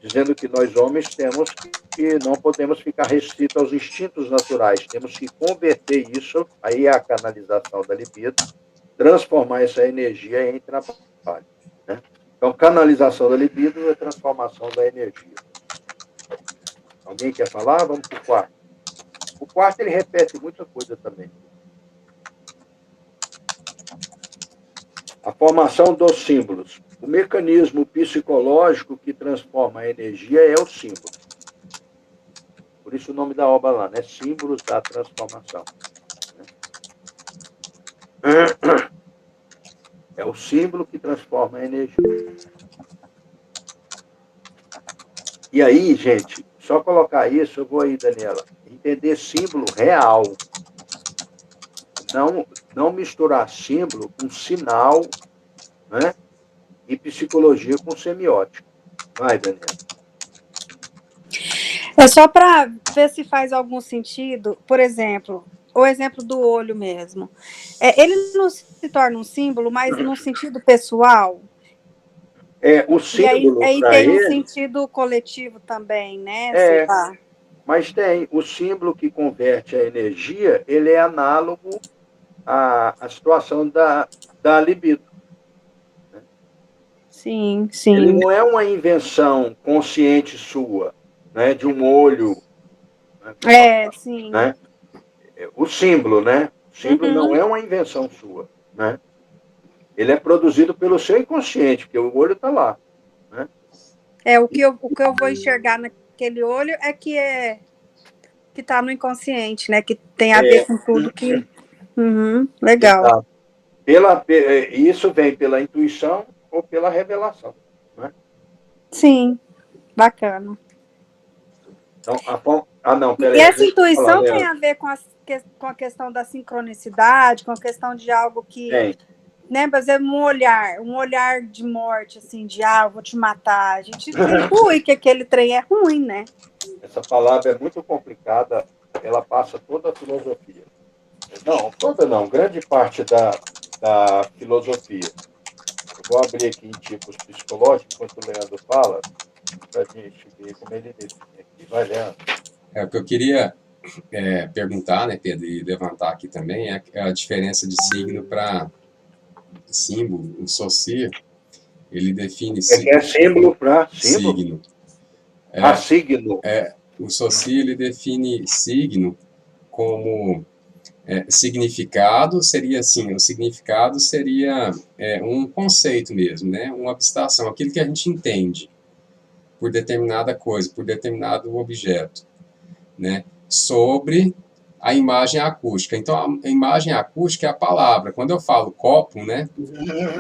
dizendo que nós homens temos que não podemos ficar restritos aos instintos naturais, temos que converter isso, aí é a canalização da libido, transformar essa energia em trabalho, né? Então, canalização da libido é transformação da energia. Alguém quer falar? Vamos para o quarto. O quarto, ele repete muita coisa também. A formação dos símbolos. O mecanismo psicológico que transforma a energia é o símbolo. Por isso o nome da obra lá, né? Símbolos da transformação. É o símbolo que transforma a energia. E aí, gente, só colocar isso, eu vou aí, Daniela, entender símbolo real. Não misturar símbolo com sinal, né? E psicologia com semiótica. Vai, Daniela. É só para ver se faz algum sentido, por exemplo, o exemplo do olho mesmo. Ele não se torna um símbolo, mas no sentido pessoal. O símbolo aí para tem um ele... sentido coletivo também, né? Sei lá. Mas tem o símbolo que converte a energia, ele é análogo à situação da libido. Né? Sim, sim. Ele não é uma invenção consciente sua, né, de um olho. Né, sim. Né? O símbolo, né? O símbolo não é uma invenção sua, né? Ele é produzido pelo seu inconsciente, porque o olho está lá. Né? O que eu vou enxergar naquele olho é que está no inconsciente, né? Que tem a ver com tudo que... legal. Isso vem pela intuição ou pela revelação. Né? Sim, bacana. Então, peraí. E essa intuição tem a ver com a questão da sincronicidade, com a questão de algo que... Tem. Né, por exemplo, um olhar de morte, assim, de eu vou te matar. A gente intui que aquele trem é ruim, né? Essa palavra é muito complicada, ela passa toda a filosofia. Não, toda não, grande parte da filosofia. Eu vou abrir aqui em tipos psicológicos, enquanto o Leandro fala, para a gente ver como ele define aqui. Vai, Leandro. O que eu queria perguntar, né, Pedro, e levantar aqui também, é a diferença de signo para símbolo. O Saussure, ele define símbolo para signo. Signo. O Saussure, ele define signo como significado, seria assim, o significado seria um conceito mesmo, né, uma abstração, aquilo que a gente entende por determinada coisa, por determinado objeto, né, sobre a imagem acústica. Então, a imagem acústica é a palavra. Quando eu falo copo, né,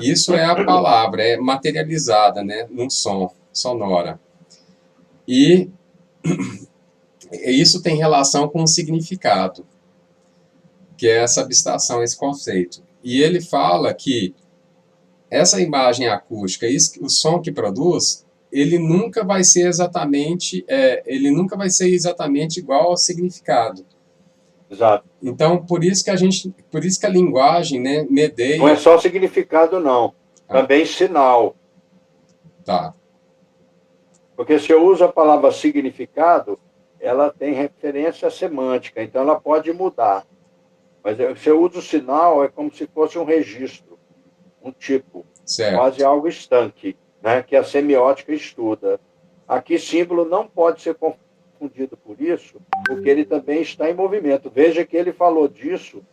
isso é a palavra, é materializada, né, num som, sonora. E isso tem relação com o significado, que é essa abstração, esse conceito. E ele fala que essa imagem acústica, o som que produz, ele nunca vai ser exatamente igual ao significado. Exato. Então, por isso que a linguagem, né, medeia. Não é só significado, não. Também sinal. Tá. Porque se eu uso a palavra significado, ela tem referência semântica, então ela pode mudar. Mas se eu uso sinal, é como se fosse um registro, um tipo, certo. Quase algo estanque, né, que a semiótica estuda. Aqui, símbolo não pode ser confundido por isso, porque ele também está em movimento. Veja que ele falou disso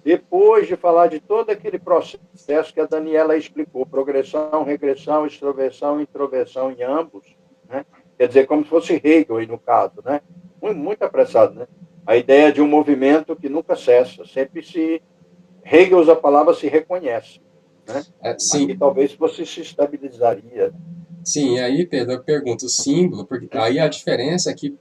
depois de falar de todo aquele processo que a Daniela explicou, progressão, regressão, extroversão, introversão em ambos, né? Quer dizer, como se fosse Hegel aí no caso, né? Muito apressado, né? A ideia de um movimento que nunca cessa, sempre se... Hegel usa a palavra se reconhece, né? Sim. Aqui talvez você se estabilizaria. Sim, e aí, Pedro, eu pergunto, o símbolo, porque aí a diferença é que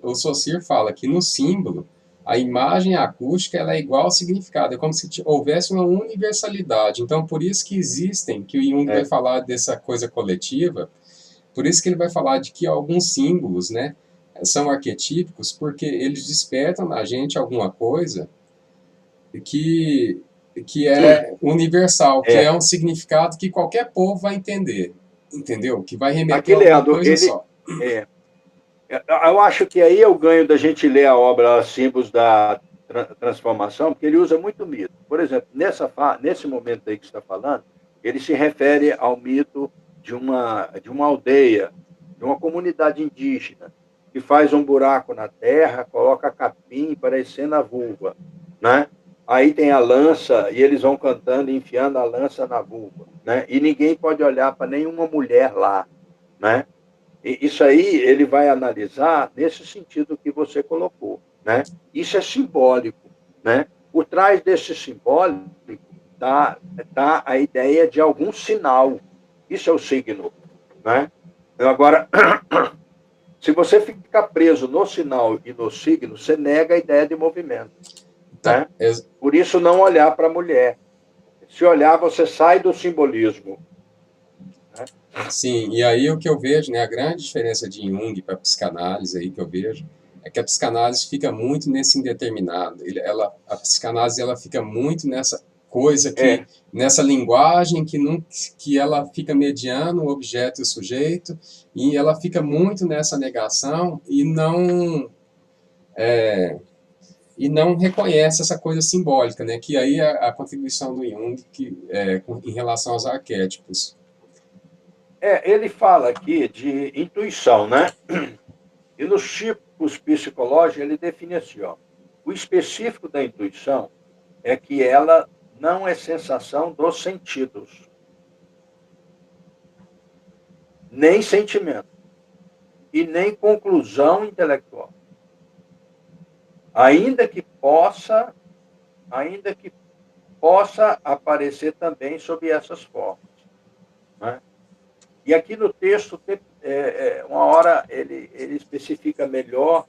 o Saussure fala que no símbolo, a imagem acústica ela é igual ao significado, é como se houvesse uma universalidade. Então, por isso que existem, que o Jung vai falar dessa coisa coletiva, por isso que ele vai falar de que alguns símbolos, né, são arquetípicos, porque eles despertam na gente alguma coisa que é universal, que é um significado que qualquer povo vai entender, entendeu? Que vai remeter a alguma coisa só. Eu acho que aí é o ganho da gente ler a obra Símbolos da Transformação, porque ele usa muito mito. Por exemplo, nesse momento aí que você está falando, ele se refere ao mito de uma aldeia, de uma comunidade indígena, que faz um buraco na terra, coloca capim parecendo a vulva, né? Aí tem a lança, e eles vão cantando, enfiando a lança na vulva, né? E ninguém pode olhar para nenhuma mulher lá, né? Isso aí ele vai analisar nesse sentido que você colocou, né? Isso é simbólico, né? Por trás desse simbólico tá a ideia de algum sinal. Isso é o signo, né? Agora, se você ficar preso no sinal e no signo, você nega a ideia de movimento, né? Por isso não olhar para a mulher. Se olhar, você sai do simbolismo. Sim, e aí o que eu vejo, né, a grande diferença de Jung para a psicanálise aí que eu vejo, é que a psicanálise fica muito nesse indeterminado. A psicanálise ela fica muito nessa coisa que, nessa linguagem que ela fica mediando o objeto e o sujeito, e ela fica muito nessa negação e não reconhece essa coisa simbólica, né, que aí é a contribuição do Jung em relação aos arquétipos. Ele fala aqui de intuição, né? E nos tipos psicológicos ele define assim, ó, o específico da intuição é que ela não é sensação dos sentidos, nem sentimento, e nem conclusão intelectual. Ainda que possa aparecer também sob essas formas, né? E aqui no texto, uma hora ele especifica melhor,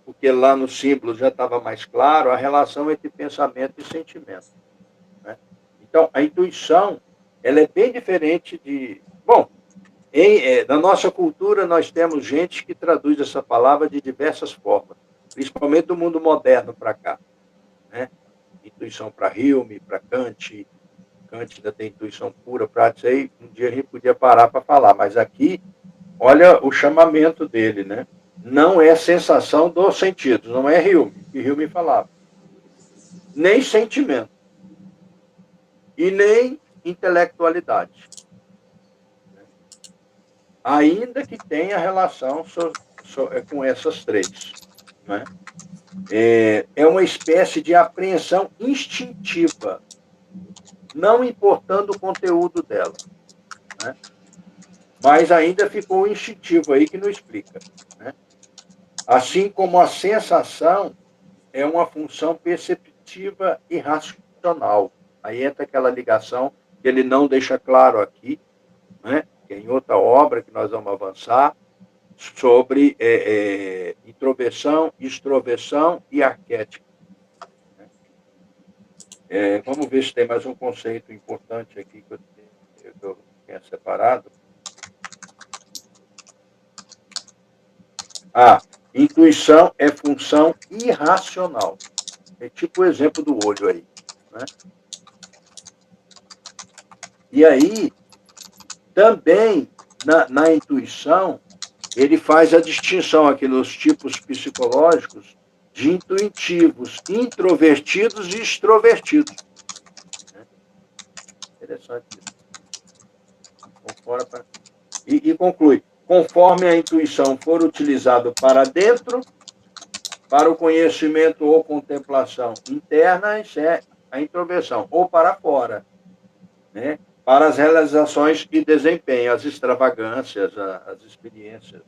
porque lá no símbolo já estava mais claro, a relação entre pensamento e sentimento, né? Então, a intuição ela é bem diferente de... Bom, na nossa cultura nós temos gente que traduz essa palavra de diversas formas, principalmente do mundo moderno para cá, né? Intuição para Hume, para Kant ainda tem intuição pura, prática, aí um dia a gente podia parar para falar, mas aqui, olha o chamamento dele, né? Não é sensação dos sentidos, não é Hume, que Hume falava. Nem sentimento. E nem intelectualidade. Ainda que tenha relação com essas três, né? É uma espécie de apreensão instintiva, não importando o conteúdo dela, né? Mas ainda ficou o instintivo aí que não explica, né? Assim como a sensação é uma função perceptiva e racional. Aí entra aquela ligação que ele não deixa claro aqui, né? Que é em outra obra que nós vamos avançar, sobre introversão, extroversão e arquétipo. Vamos ver se tem mais um conceito importante aqui que eu tenha separado. Intuição é função irracional. É tipo o exemplo do olho aí, né? E aí, também, na intuição, ele faz a distinção aqui nos tipos psicológicos de intuitivos, introvertidos e extrovertidos. Interessante isso. E conclui. Conforme a intuição for utilizada para dentro, para o conhecimento ou contemplação interna, isso é a introversão, ou para fora, né? Para as realizações e desempenho, as extravagâncias, as experiências.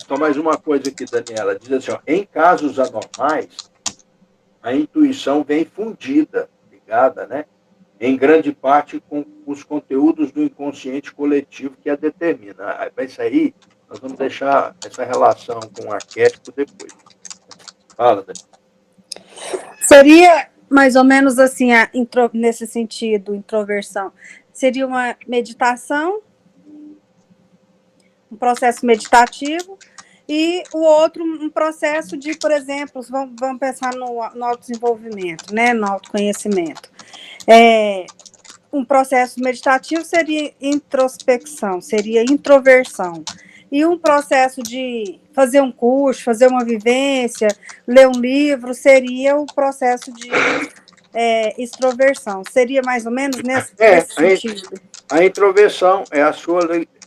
Só mais uma coisa aqui, Daniela. Diz assim, em casos anormais, a intuição vem fundida, ligada, né? Em grande parte com os conteúdos do inconsciente coletivo que a determina. Isso aí, nós vamos deixar essa relação com o arquétipo depois. Fala, Daniela. Seria mais ou menos assim, nesse sentido, introversão. Seria uma meditação, um processo meditativo, e o outro, um processo de, por exemplo, vamos pensar no autodesenvolvimento, né, no autoconhecimento. Um processo meditativo seria introspecção, seria introversão. E um processo de fazer um curso, fazer uma vivência, ler um livro, seria o processo de extroversão. Seria mais ou menos nesse sentido. A introversão é a sua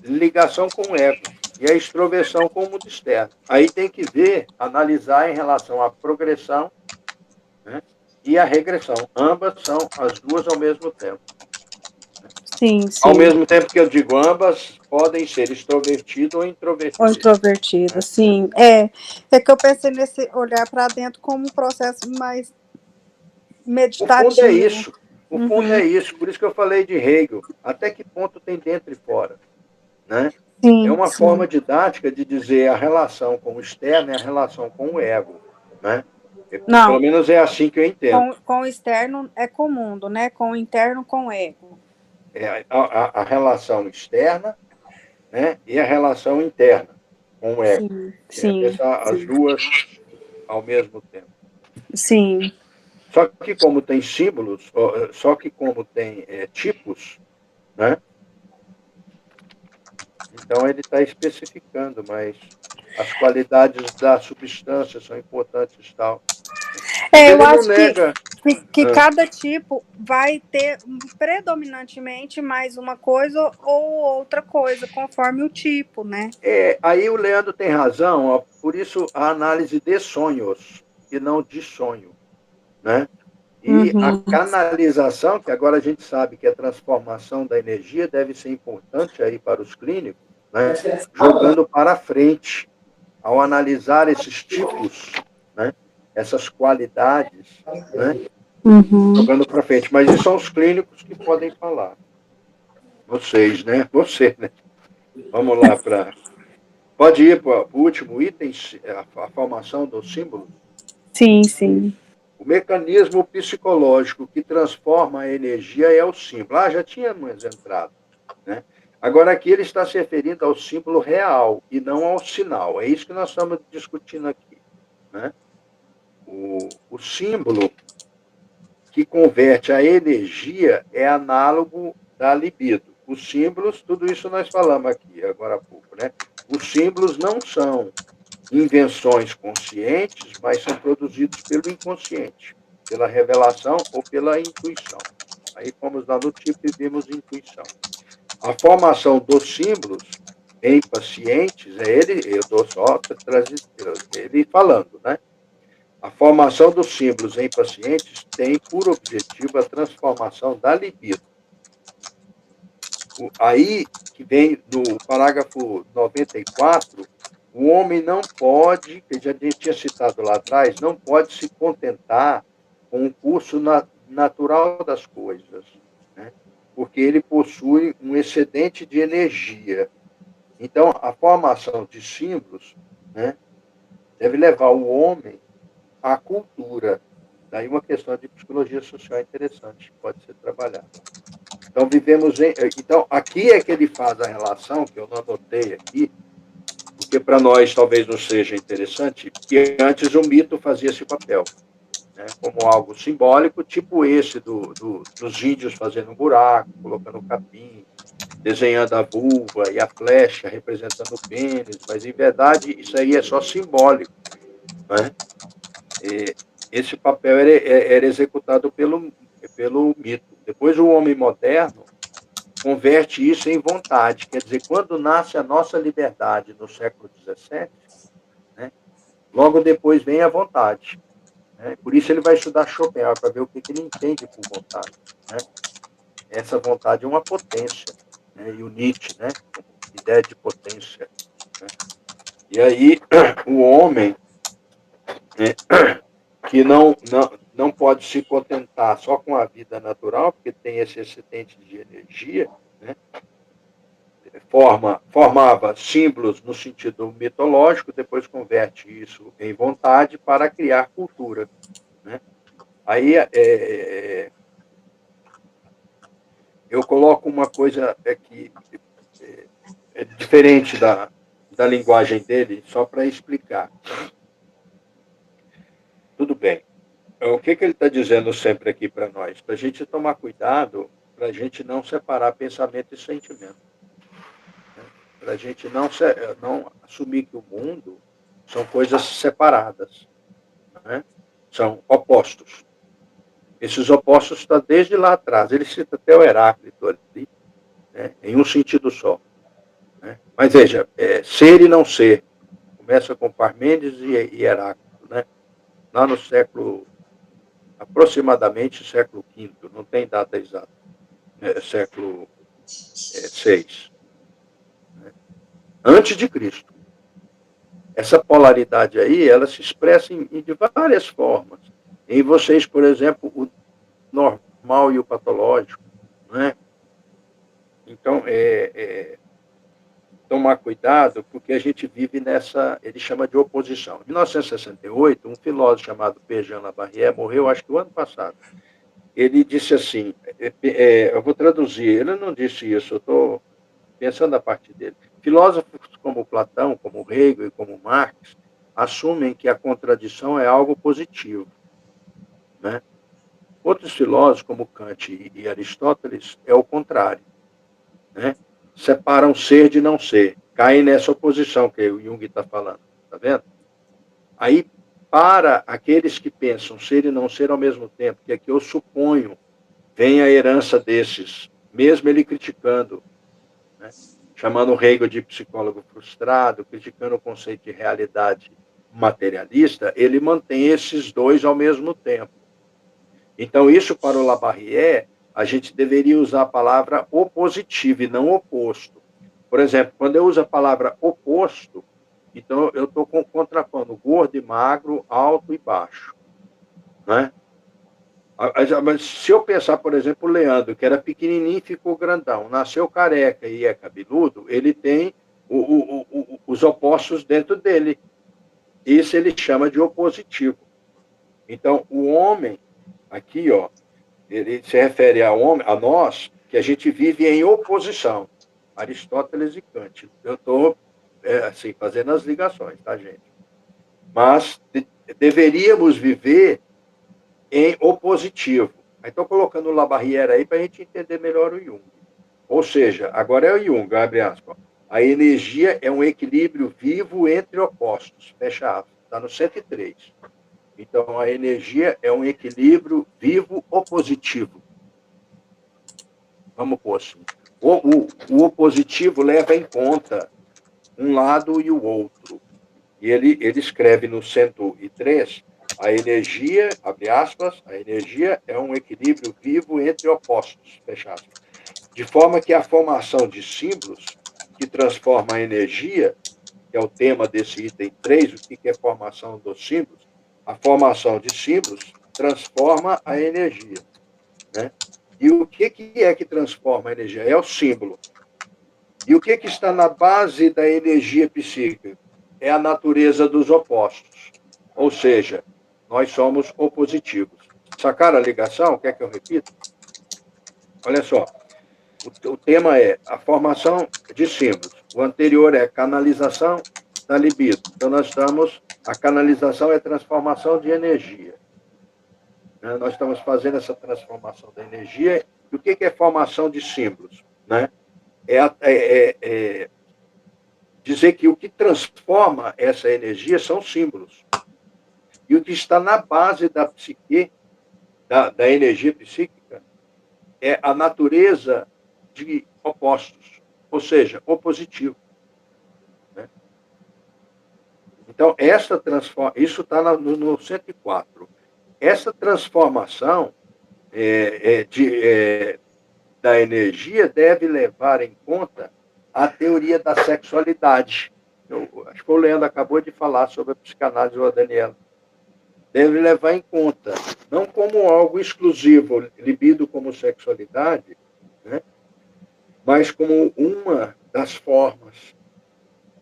ligação com o ego. E a extroversão com o mundo externo. Aí tem que ver, analisar em relação à progressão, né, e à regressão. Ambas são as duas ao mesmo tempo. Sim. Ao mesmo tempo que eu digo, ambas podem ser extrovertido ou introvertido. Ou introvertido, né? Sim. É que eu pensei nesse olhar para dentro como um processo mais meditativo. O fundo é isso. O fundo é isso. Por isso que eu falei de Hegel. Até que ponto tem dentro e fora, né? Sim, é uma forma didática de dizer a relação com o externo é a relação com o ego, né? Não, pelo menos é assim que eu entendo. Com o externo é com o mundo, né? Com o interno, com o ego. A relação externa, né? E a relação interna com o ego. Sim. As duas ao mesmo tempo. Sim. Só que como tem símbolos, só que como tem tipos, né? Então, ele está especificando, mas as qualidades da substância são importantes e tal. Eu acho que cada tipo vai ter predominantemente mais uma coisa ou outra coisa, conforme o tipo, né? Aí o Leandro tem razão, por isso a análise de sonhos e não de sonho, né? E a canalização, que agora a gente sabe que a transformação da energia deve ser importante aí para os clínicos, né? Jogando para frente, ao analisar esses tipos, né? Essas qualidades, né? Jogando para frente. Mas isso são os clínicos que podem falar. Vocês, né? Você, né? Vamos lá para... Pode ir para o último item, a formação do símbolo? Sim. O mecanismo psicológico que transforma a energia é o símbolo. Já tínhamos entrado, né? Agora aqui ele está se referindo ao símbolo real e não ao sinal. É isso que nós estamos discutindo aqui, né? O símbolo que converte a energia é análogo da libido. Os símbolos, tudo isso nós falamos aqui agora há pouco, né? Os símbolos não são invenções conscientes, mas são produzidos pelo inconsciente, pela revelação ou pela intuição. Aí fomos lá no tipo e vimos intuição. A formação dos símbolos em pacientes, eu estou só ele falando, né? A formação dos símbolos em pacientes tem por objetivo a transformação da libido. Aí que vem no parágrafo 94, o homem não pode, que já tinha citado lá atrás, não pode se contentar com o curso natural das coisas, né? Porque ele possui um excedente de energia. Então, a formação de símbolos, né, deve levar o homem à cultura. Daí uma questão de psicologia social interessante que pode ser trabalhada. Então, então, aqui é que ele faz a relação, que eu não anotei aqui, porque para nós talvez não seja interessante, que antes o mito fazia esse papel, né, como algo simbólico, tipo esse dos índios fazendo um buraco, colocando capim, desenhando a vulva e a flecha representando o pênis, mas em verdade isso aí é só simbólico, né? Esse papel era executado pelo mito. Depois o homem moderno converte isso em vontade, quer dizer, quando nasce a nossa liberdade no século XVII, né, logo depois vem a vontade. Né? Por isso ele vai estudar Schopenhauer, para ver o que ele entende por vontade. Né? Essa vontade é uma potência, né? E o Nietzsche, né? Ideia de potência. Né? E aí o homem, né, que não pode se contentar só com a vida natural, porque tem esse excedente de energia, né? Formava símbolos no sentido mitológico, depois converte isso em vontade para criar cultura. Né? Aí eu coloco uma coisa que é diferente da linguagem dele, só para explicar. Tudo bem. O que ele está dizendo sempre aqui para nós? Para a gente tomar cuidado, para a gente não separar pensamento e sentimento. Né? Para a gente não assumir que o mundo são coisas separadas. Né? São opostos. Esses opostos estão desde lá atrás. Ele cita até o Heráclito ali, né? Em um sentido só. Né? Mas veja, ser e não ser. Começa com Parmênides e Heráclito. Né? Lá no aproximadamente século V, não tem data exata, século VI, né? Antes de Cristo. Essa polaridade aí, ela se expressa de várias formas. Em vocês, por exemplo, o normal e o patológico, né? Então, tomar cuidado, porque a gente vive nessa, ele chama de oposição. Em 1968, um filósofo chamado Jean Labarrière morreu, acho que o ano passado. Ele disse assim, eu vou traduzir, ele não disse isso, eu estou pensando a partir dele. Filósofos como Platão, como Hegel e como Marx assumem que a contradição é algo positivo. Né? Outros filósofos, como Kant e Aristóteles, é o contrário. Né? Separam ser de não ser, caem nessa oposição que o Jung está falando, tá vendo? Aí, para aqueles que pensam ser e não ser ao mesmo tempo, que é que eu suponho, vem a herança desses, mesmo ele criticando, né? Chamando o Hegel de psicólogo frustrado, criticando o conceito de realidade materialista, ele mantém esses dois ao mesmo tempo. Então, isso para o Labarrière, a gente deveria usar a palavra opositivo e não oposto. Por exemplo, quando eu uso a palavra oposto, então eu estou contrapondo gordo e magro, alto e baixo. Né? Mas se eu pensar, por exemplo, o Leandro, que era pequenininho e ficou grandão, nasceu careca e é cabeludo, ele tem os opostos dentro dele. Isso ele chama de opositivo. Então, o homem, aqui, ó, ele se refere a nós, que a gente vive em oposição. Aristóteles e Kant. Eu estou, assim, fazendo as ligações, tá, gente? Mas deveríamos viver em opositivo. Estou colocando o Labarrière aí para a gente entender melhor o Jung. Ou seja, agora é o Jung, abre aspas. A energia é um equilíbrio vivo entre opostos, fecha aspas. Está no 103. Então, a energia é um equilíbrio vivo opositivo. Vamos pôr assim. O opositivo leva em conta um lado e o outro. E ele escreve no 103, a energia, abre aspas, a energia é um equilíbrio vivo entre opostos, fecha aspas. De forma que a formação de símbolos, que transforma a energia, que é o tema desse item 3, o que é formação dos símbolos, a formação de símbolos transforma a energia. Né? E o que é que transforma a energia? É o símbolo. E o que está na base da energia psíquica? É a natureza dos opostos. Ou seja, nós somos opositivos. Sacaram a ligação? Quer que eu repita? Olha só. O tema é a formação de símbolos. O anterior é canalização da libido. Então, nós estamos... A canalização é transformação de energia. Né? Nós estamos fazendo essa transformação da energia. E o que é formação de símbolos? Né? É dizer que o que transforma essa energia são símbolos. E o que está na base da psique, da energia psíquica, é a natureza de opostos, ou seja, opositivo. Né? Então, isso está no 104. Essa transformação da energia deve levar em conta a teoria da sexualidade. Acho que o Leandro acabou de falar sobre a psicanálise, ou a Daniela. Deve levar em conta, não como algo exclusivo, libido como sexualidade, né? Mas como uma das formas.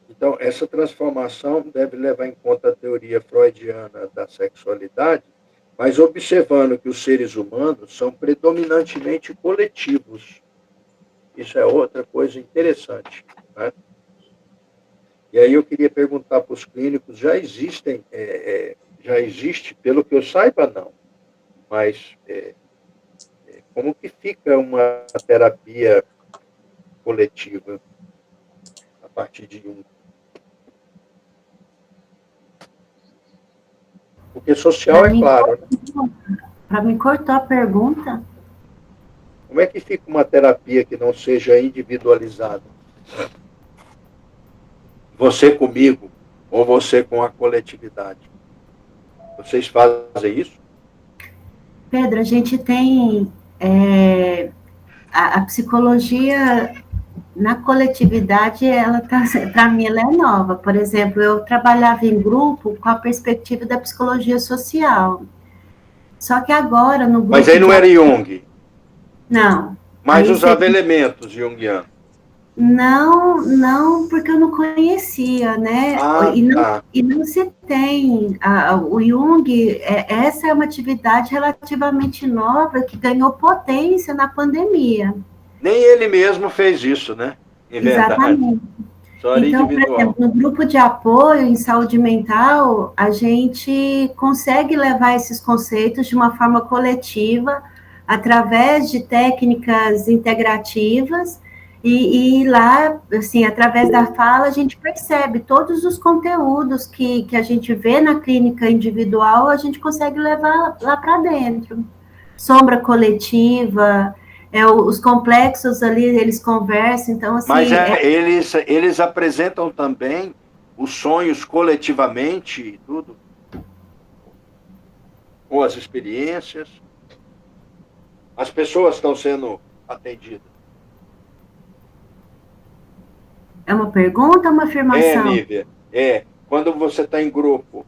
Então, essa transformação deve levar em conta a teoria freudiana da sexualidade, mas observando que os seres humanos são predominantemente coletivos. Isso é outra coisa interessante. Né? E aí eu queria perguntar para os clínicos, já existe, pelo que eu saiba, não, mas como que fica uma terapia coletiva a partir de um? Porque social é claro. Né? Para me cortar a pergunta. Como é que fica uma terapia que não seja individualizada? Você comigo ou você com a coletividade? Vocês fazem isso? Pedro, a gente tem a psicologia na coletividade, ela tá, para mim, ela é nova. Por exemplo, eu trabalhava em grupo com a perspectiva da psicologia social. Só que agora, no grupo... Mas aí não era Jung? Não. Mas usava elementos junguianos? Não, porque eu não conhecia, né? E não se tem. O Jung, essa é uma atividade relativamente nova que ganhou potência na pandemia. Nem ele mesmo fez isso, né? Em Exatamente. Só então, individual. por exemplo, no grupo de apoio em saúde mental, a gente consegue levar esses conceitos de uma forma coletiva, através de técnicas integrativas, e lá, assim, através da fala, a gente percebe todos os conteúdos que a gente vê na clínica individual, a gente consegue levar lá para dentro. Sombra coletiva, os complexos ali, eles conversam, então, assim... Mas eles apresentam também os sonhos coletivamente e tudo? Ou as experiências? As pessoas estão sendo atendidas? É uma pergunta ou uma afirmação? Nívia. Quando você está em grupo,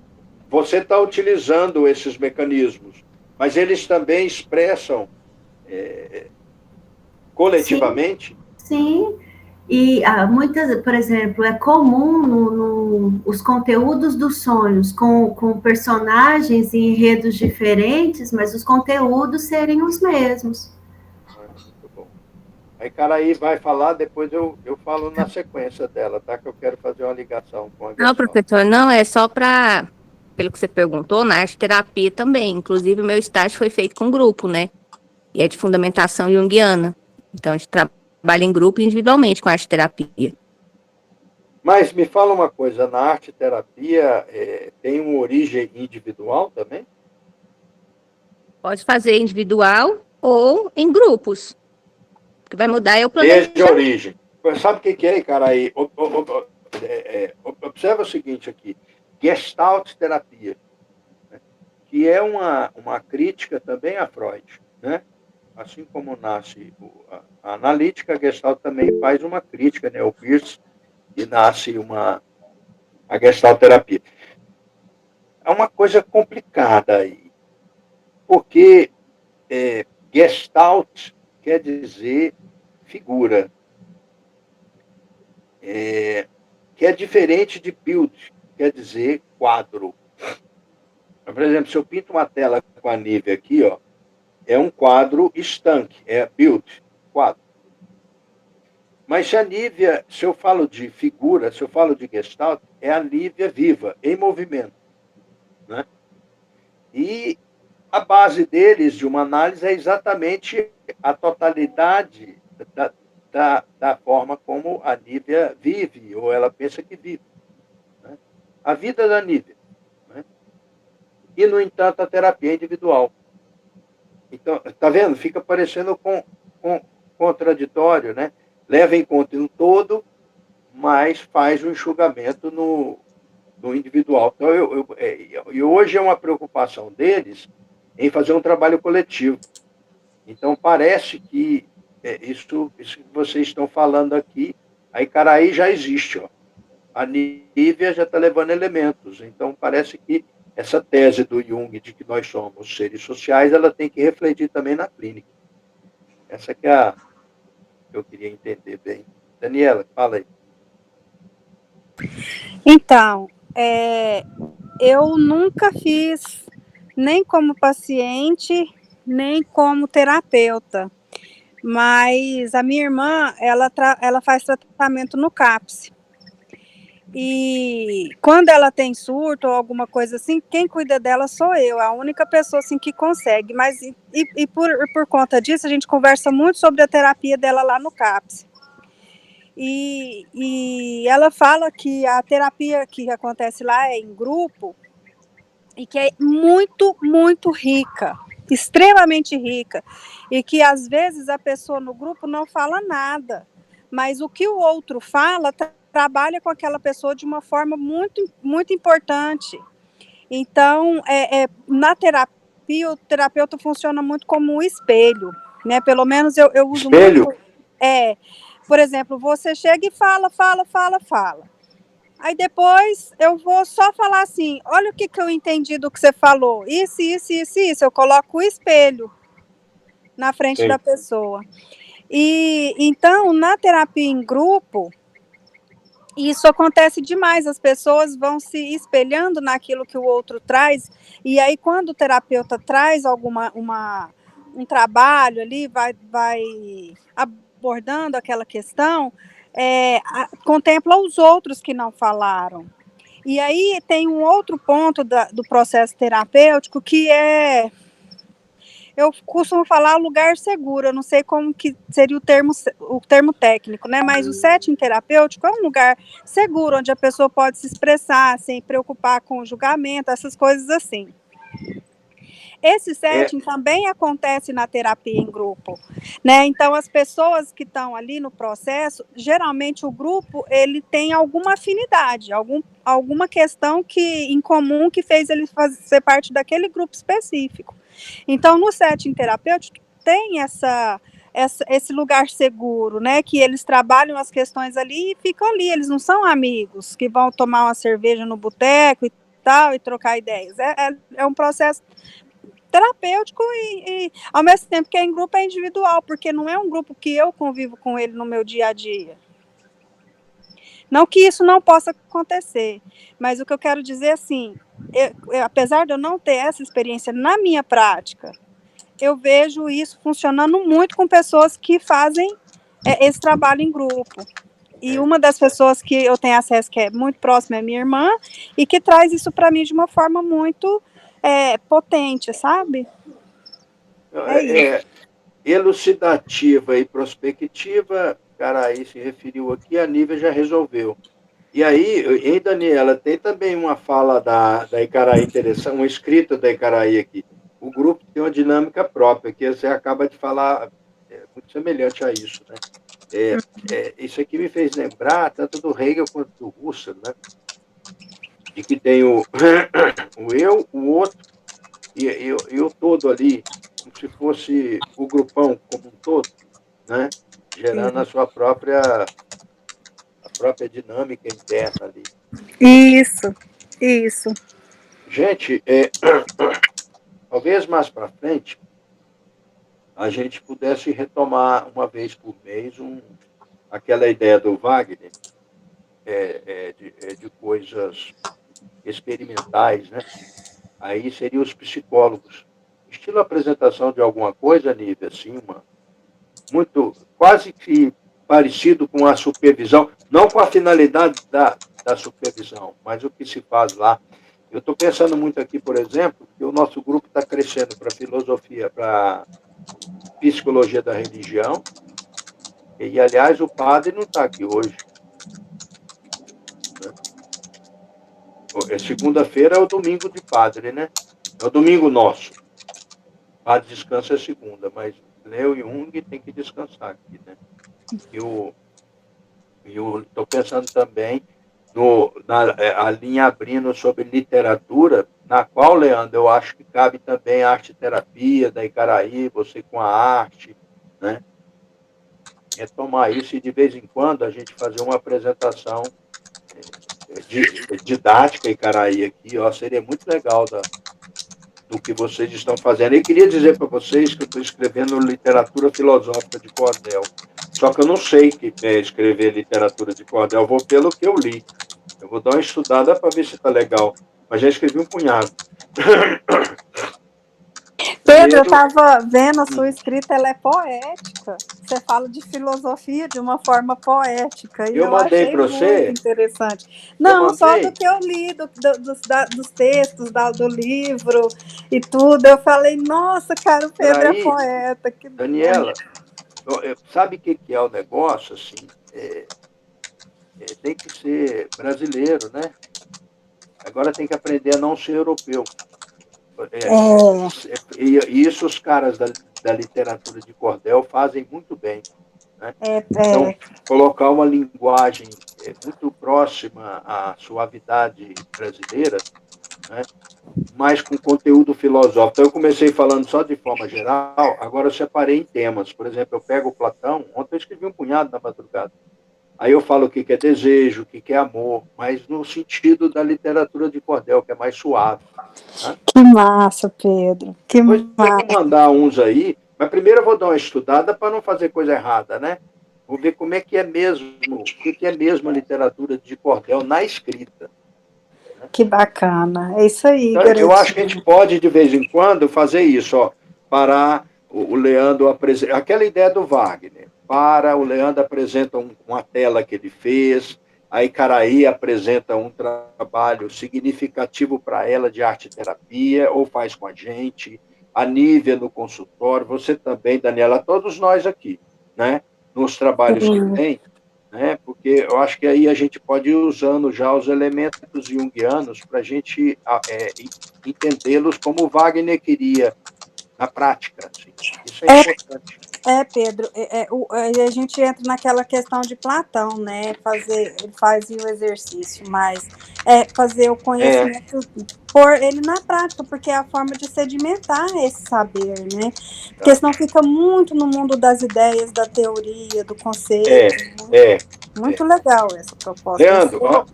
você está utilizando esses mecanismos, mas eles também expressam coletivamente? Sim. E muitas, por exemplo, é comum os conteúdos dos sonhos com personagens e enredos diferentes, mas os conteúdos serem os mesmos. Muito bom. Aí, Caraí vai falar, depois eu falo na sequência dela, tá? Que eu quero fazer uma ligação com a Não, professor, não, é só para, pelo que você perguntou, na arte terapia também. Inclusive, o meu estágio foi feito com grupo, né? E é de fundamentação junguiana. Então, a gente trabalha em grupo e individualmente com arte terapia. Mas me fala uma coisa, na arte terapia tem uma origem individual também? Pode fazer individual ou em grupos. O que vai mudar é o planejamento. Desde a origem. Sabe o que é, cara? Aí, observa o seguinte aqui. Gestalt terapia, né? Que é uma crítica também a Freud, né? Assim como nasce a analítica, a Gestalt também faz uma crítica, né? O Peirce, e nasce a Gestalt terapia. É uma coisa complicada aí, porque Gestalt quer dizer figura, que é diferente de build, quer dizer quadro. Por exemplo, se eu pinto uma tela com a Nívea aqui, ó, é um quadro estanque, é build, quadro. Mas se a Nívea, se eu falo de figura, se eu falo de Gestalt, é a Nívea viva, em movimento. Né? E a base deles, de uma análise, é exatamente a totalidade da forma como a Nívea vive, ou ela pensa que vive. Né? A vida da Nívea. Né? E, no entanto, a terapia é individual. Então, tá vendo? Fica parecendo contraditório, né? Leva em conta um todo, mas faz um enxugamento no individual. Então, e hoje é uma preocupação deles em fazer um trabalho coletivo. Então, parece que isso que vocês estão falando aqui, a Icaraí já existe. Ó. A Nívea já está levando elementos. Então, parece que essa tese do Jung de que nós somos seres sociais, ela tem que refletir também na clínica. Essa que é a que eu queria entender bem. Daniela, fala aí. Então, eu nunca fiz, nem como paciente, nem como terapeuta, mas a minha irmã, ela faz tratamento no CAPS. E quando ela tem surto ou alguma coisa assim, quem cuida dela sou eu, a única pessoa assim que consegue. Mas por conta disso, a gente conversa muito sobre a terapia dela lá no CAPS. E ela fala que a terapia que acontece lá é em grupo e que é muito, muito rica, extremamente rica. E que às vezes a pessoa no grupo não fala nada, mas o que o outro fala trabalha com aquela pessoa de uma forma muito, muito importante. Então, na terapia, o terapeuta funciona muito como um espelho, né? Pelo menos eu uso espelho? muito. Por exemplo, você chega e fala. Aí depois eu vou só falar assim, olha o que eu entendi do que você falou. Isso. Eu coloco o espelho na frente Sim. da pessoa. E então, na terapia em grupo, isso acontece demais, as pessoas vão se espelhando naquilo que o outro traz, e aí quando o terapeuta traz um trabalho ali, vai abordando aquela questão, contempla os outros que não falaram. E aí tem um outro ponto do processo terapêutico que eu costumo falar lugar seguro, eu não sei como que seria o termo técnico, né? Mas o setting terapêutico é um lugar seguro, onde a pessoa pode se expressar sem preocupar com o julgamento, essas coisas assim. Esse setting também acontece na terapia em grupo, né? Então, as pessoas que estão ali no processo, geralmente o grupo, ele tem alguma afinidade, alguma questão em comum que fez ele ser parte daquele grupo específico. Então, no setting terapêutico, tem esse lugar seguro, né? Que eles trabalham as questões ali e ficam ali. Eles não são amigos que vão tomar uma cerveja no boteco e tal e trocar ideias. É um processo terapêutico e ao mesmo tempo que é em grupo, é individual, porque não é um grupo que eu convivo com ele no meu dia a dia. Não que isso não possa acontecer, mas o que eu quero dizer assim, apesar de eu não ter essa experiência na minha prática, eu vejo isso funcionando muito com pessoas que fazem esse trabalho em grupo. E uma das pessoas que eu tenho acesso, que é muito próxima, é minha irmã, e que traz isso para mim de uma forma muito potente, sabe? Elucidativa e prospectiva, Icaraí se referiu aqui, a Nívea já resolveu. E aí, Daniela, tem também uma fala da Icaraí interessante, um escrito da Icaraí aqui. O grupo tem uma dinâmica própria, que você acaba de falar, muito semelhante a isso, né? Isso aqui me fez lembrar tanto do Hegel quanto do Husserl, né? De que tem o eu, o outro e o todo ali, como se fosse o grupão como um todo, né? Gerando a própria dinâmica interna ali. Isso. Gente, talvez mais para frente, a gente pudesse retomar uma vez por mês aquela ideia do Wagner de coisas experimentais, né? Aí seriam os psicólogos. Estilo apresentação de alguma coisa, Nívia, assim, muito, quase que parecido com a supervisão, não com a finalidade da supervisão, mas o que se faz lá. Eu estou pensando muito aqui, por exemplo, que o nosso grupo está crescendo para filosofia, para psicologia da religião, e, aliás, o padre não está aqui hoje. Segunda-feira é o domingo de padre, né? É o domingo nosso. O padre descansa é segunda, mas Leo e Jung tem que descansar aqui, né? E eu estou pensando também a linha abrindo sobre literatura, na qual, Leandro, eu acho que cabe também a arte-terapia da Icaraí, você com a arte, né? Retomar isso e, de vez em quando, a gente fazer uma apresentação didática Icaraí aqui, ó, seria muito legal do que vocês estão fazendo. E queria dizer para vocês que eu estou escrevendo literatura filosófica de cordel. Só que eu não sei escrever literatura de cordel, eu vou pelo que eu li. Eu vou dar uma estudada para ver se está legal. Mas já escrevi um punhado. Pedro, eu estava vendo a sua escrita, ela é poética. Você fala de filosofia de uma forma poética. E eu mandei achei para você? muito interessante. Não, só do que eu li, dos textos do livro e tudo. Eu falei, nossa, cara, o Pedro é poeta. Que Daniela, sabe o que é o negócio? Assim, tem que ser brasileiro, né? Agora tem que aprender a não ser europeu. E isso os caras da literatura de cordel fazem muito bem. Né? Então, colocar uma linguagem muito próxima à suavidade brasileira, né? Mas com conteúdo filosófico. Então, eu comecei falando só de forma geral, agora eu separei em temas. Por exemplo, eu pego o Platão, ontem eu escrevi um punhado na madrugada. Aí eu falo o que é desejo, o que é amor, mas no sentido da literatura de cordel, que é mais suave. Né? Que massa, Pedro. Que massa. Eu vou mandar uns aí, mas primeiro eu vou dar uma estudada para não fazer coisa errada, né? Vou ver como é que é mesmo, o que é mesmo a literatura de cordel na escrita. Né? Que bacana. É isso aí, então, eu acho que a gente pode, de vez em quando, fazer isso, ó, parar o Leandro apresenta aquela ideia do Wagner. O Leandro apresenta uma tela que ele fez, a Icaraí apresenta um trabalho significativo para ela de arte-terapia, ou faz com a gente, a Nívia no consultório, você também, Daniela, todos nós aqui, né? Nos trabalhos que tem, né? Porque eu acho que aí a gente pode ir usando já os elementos junguianos para a gente entendê-los como o Wagner queria na prática. Assim. Isso é importante. Pedro, a gente entra naquela questão de Platão, né? Ele faz o exercício, mas fazer o conhecimento, pôr ele na prática, porque é a forma de sedimentar esse saber, né? Porque senão fica muito no mundo das ideias, da teoria, do conceito. Muito legal essa proposta. Leandro,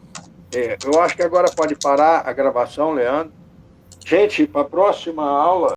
eu acho que agora pode parar a gravação, Leandro. Gente, para a próxima aula,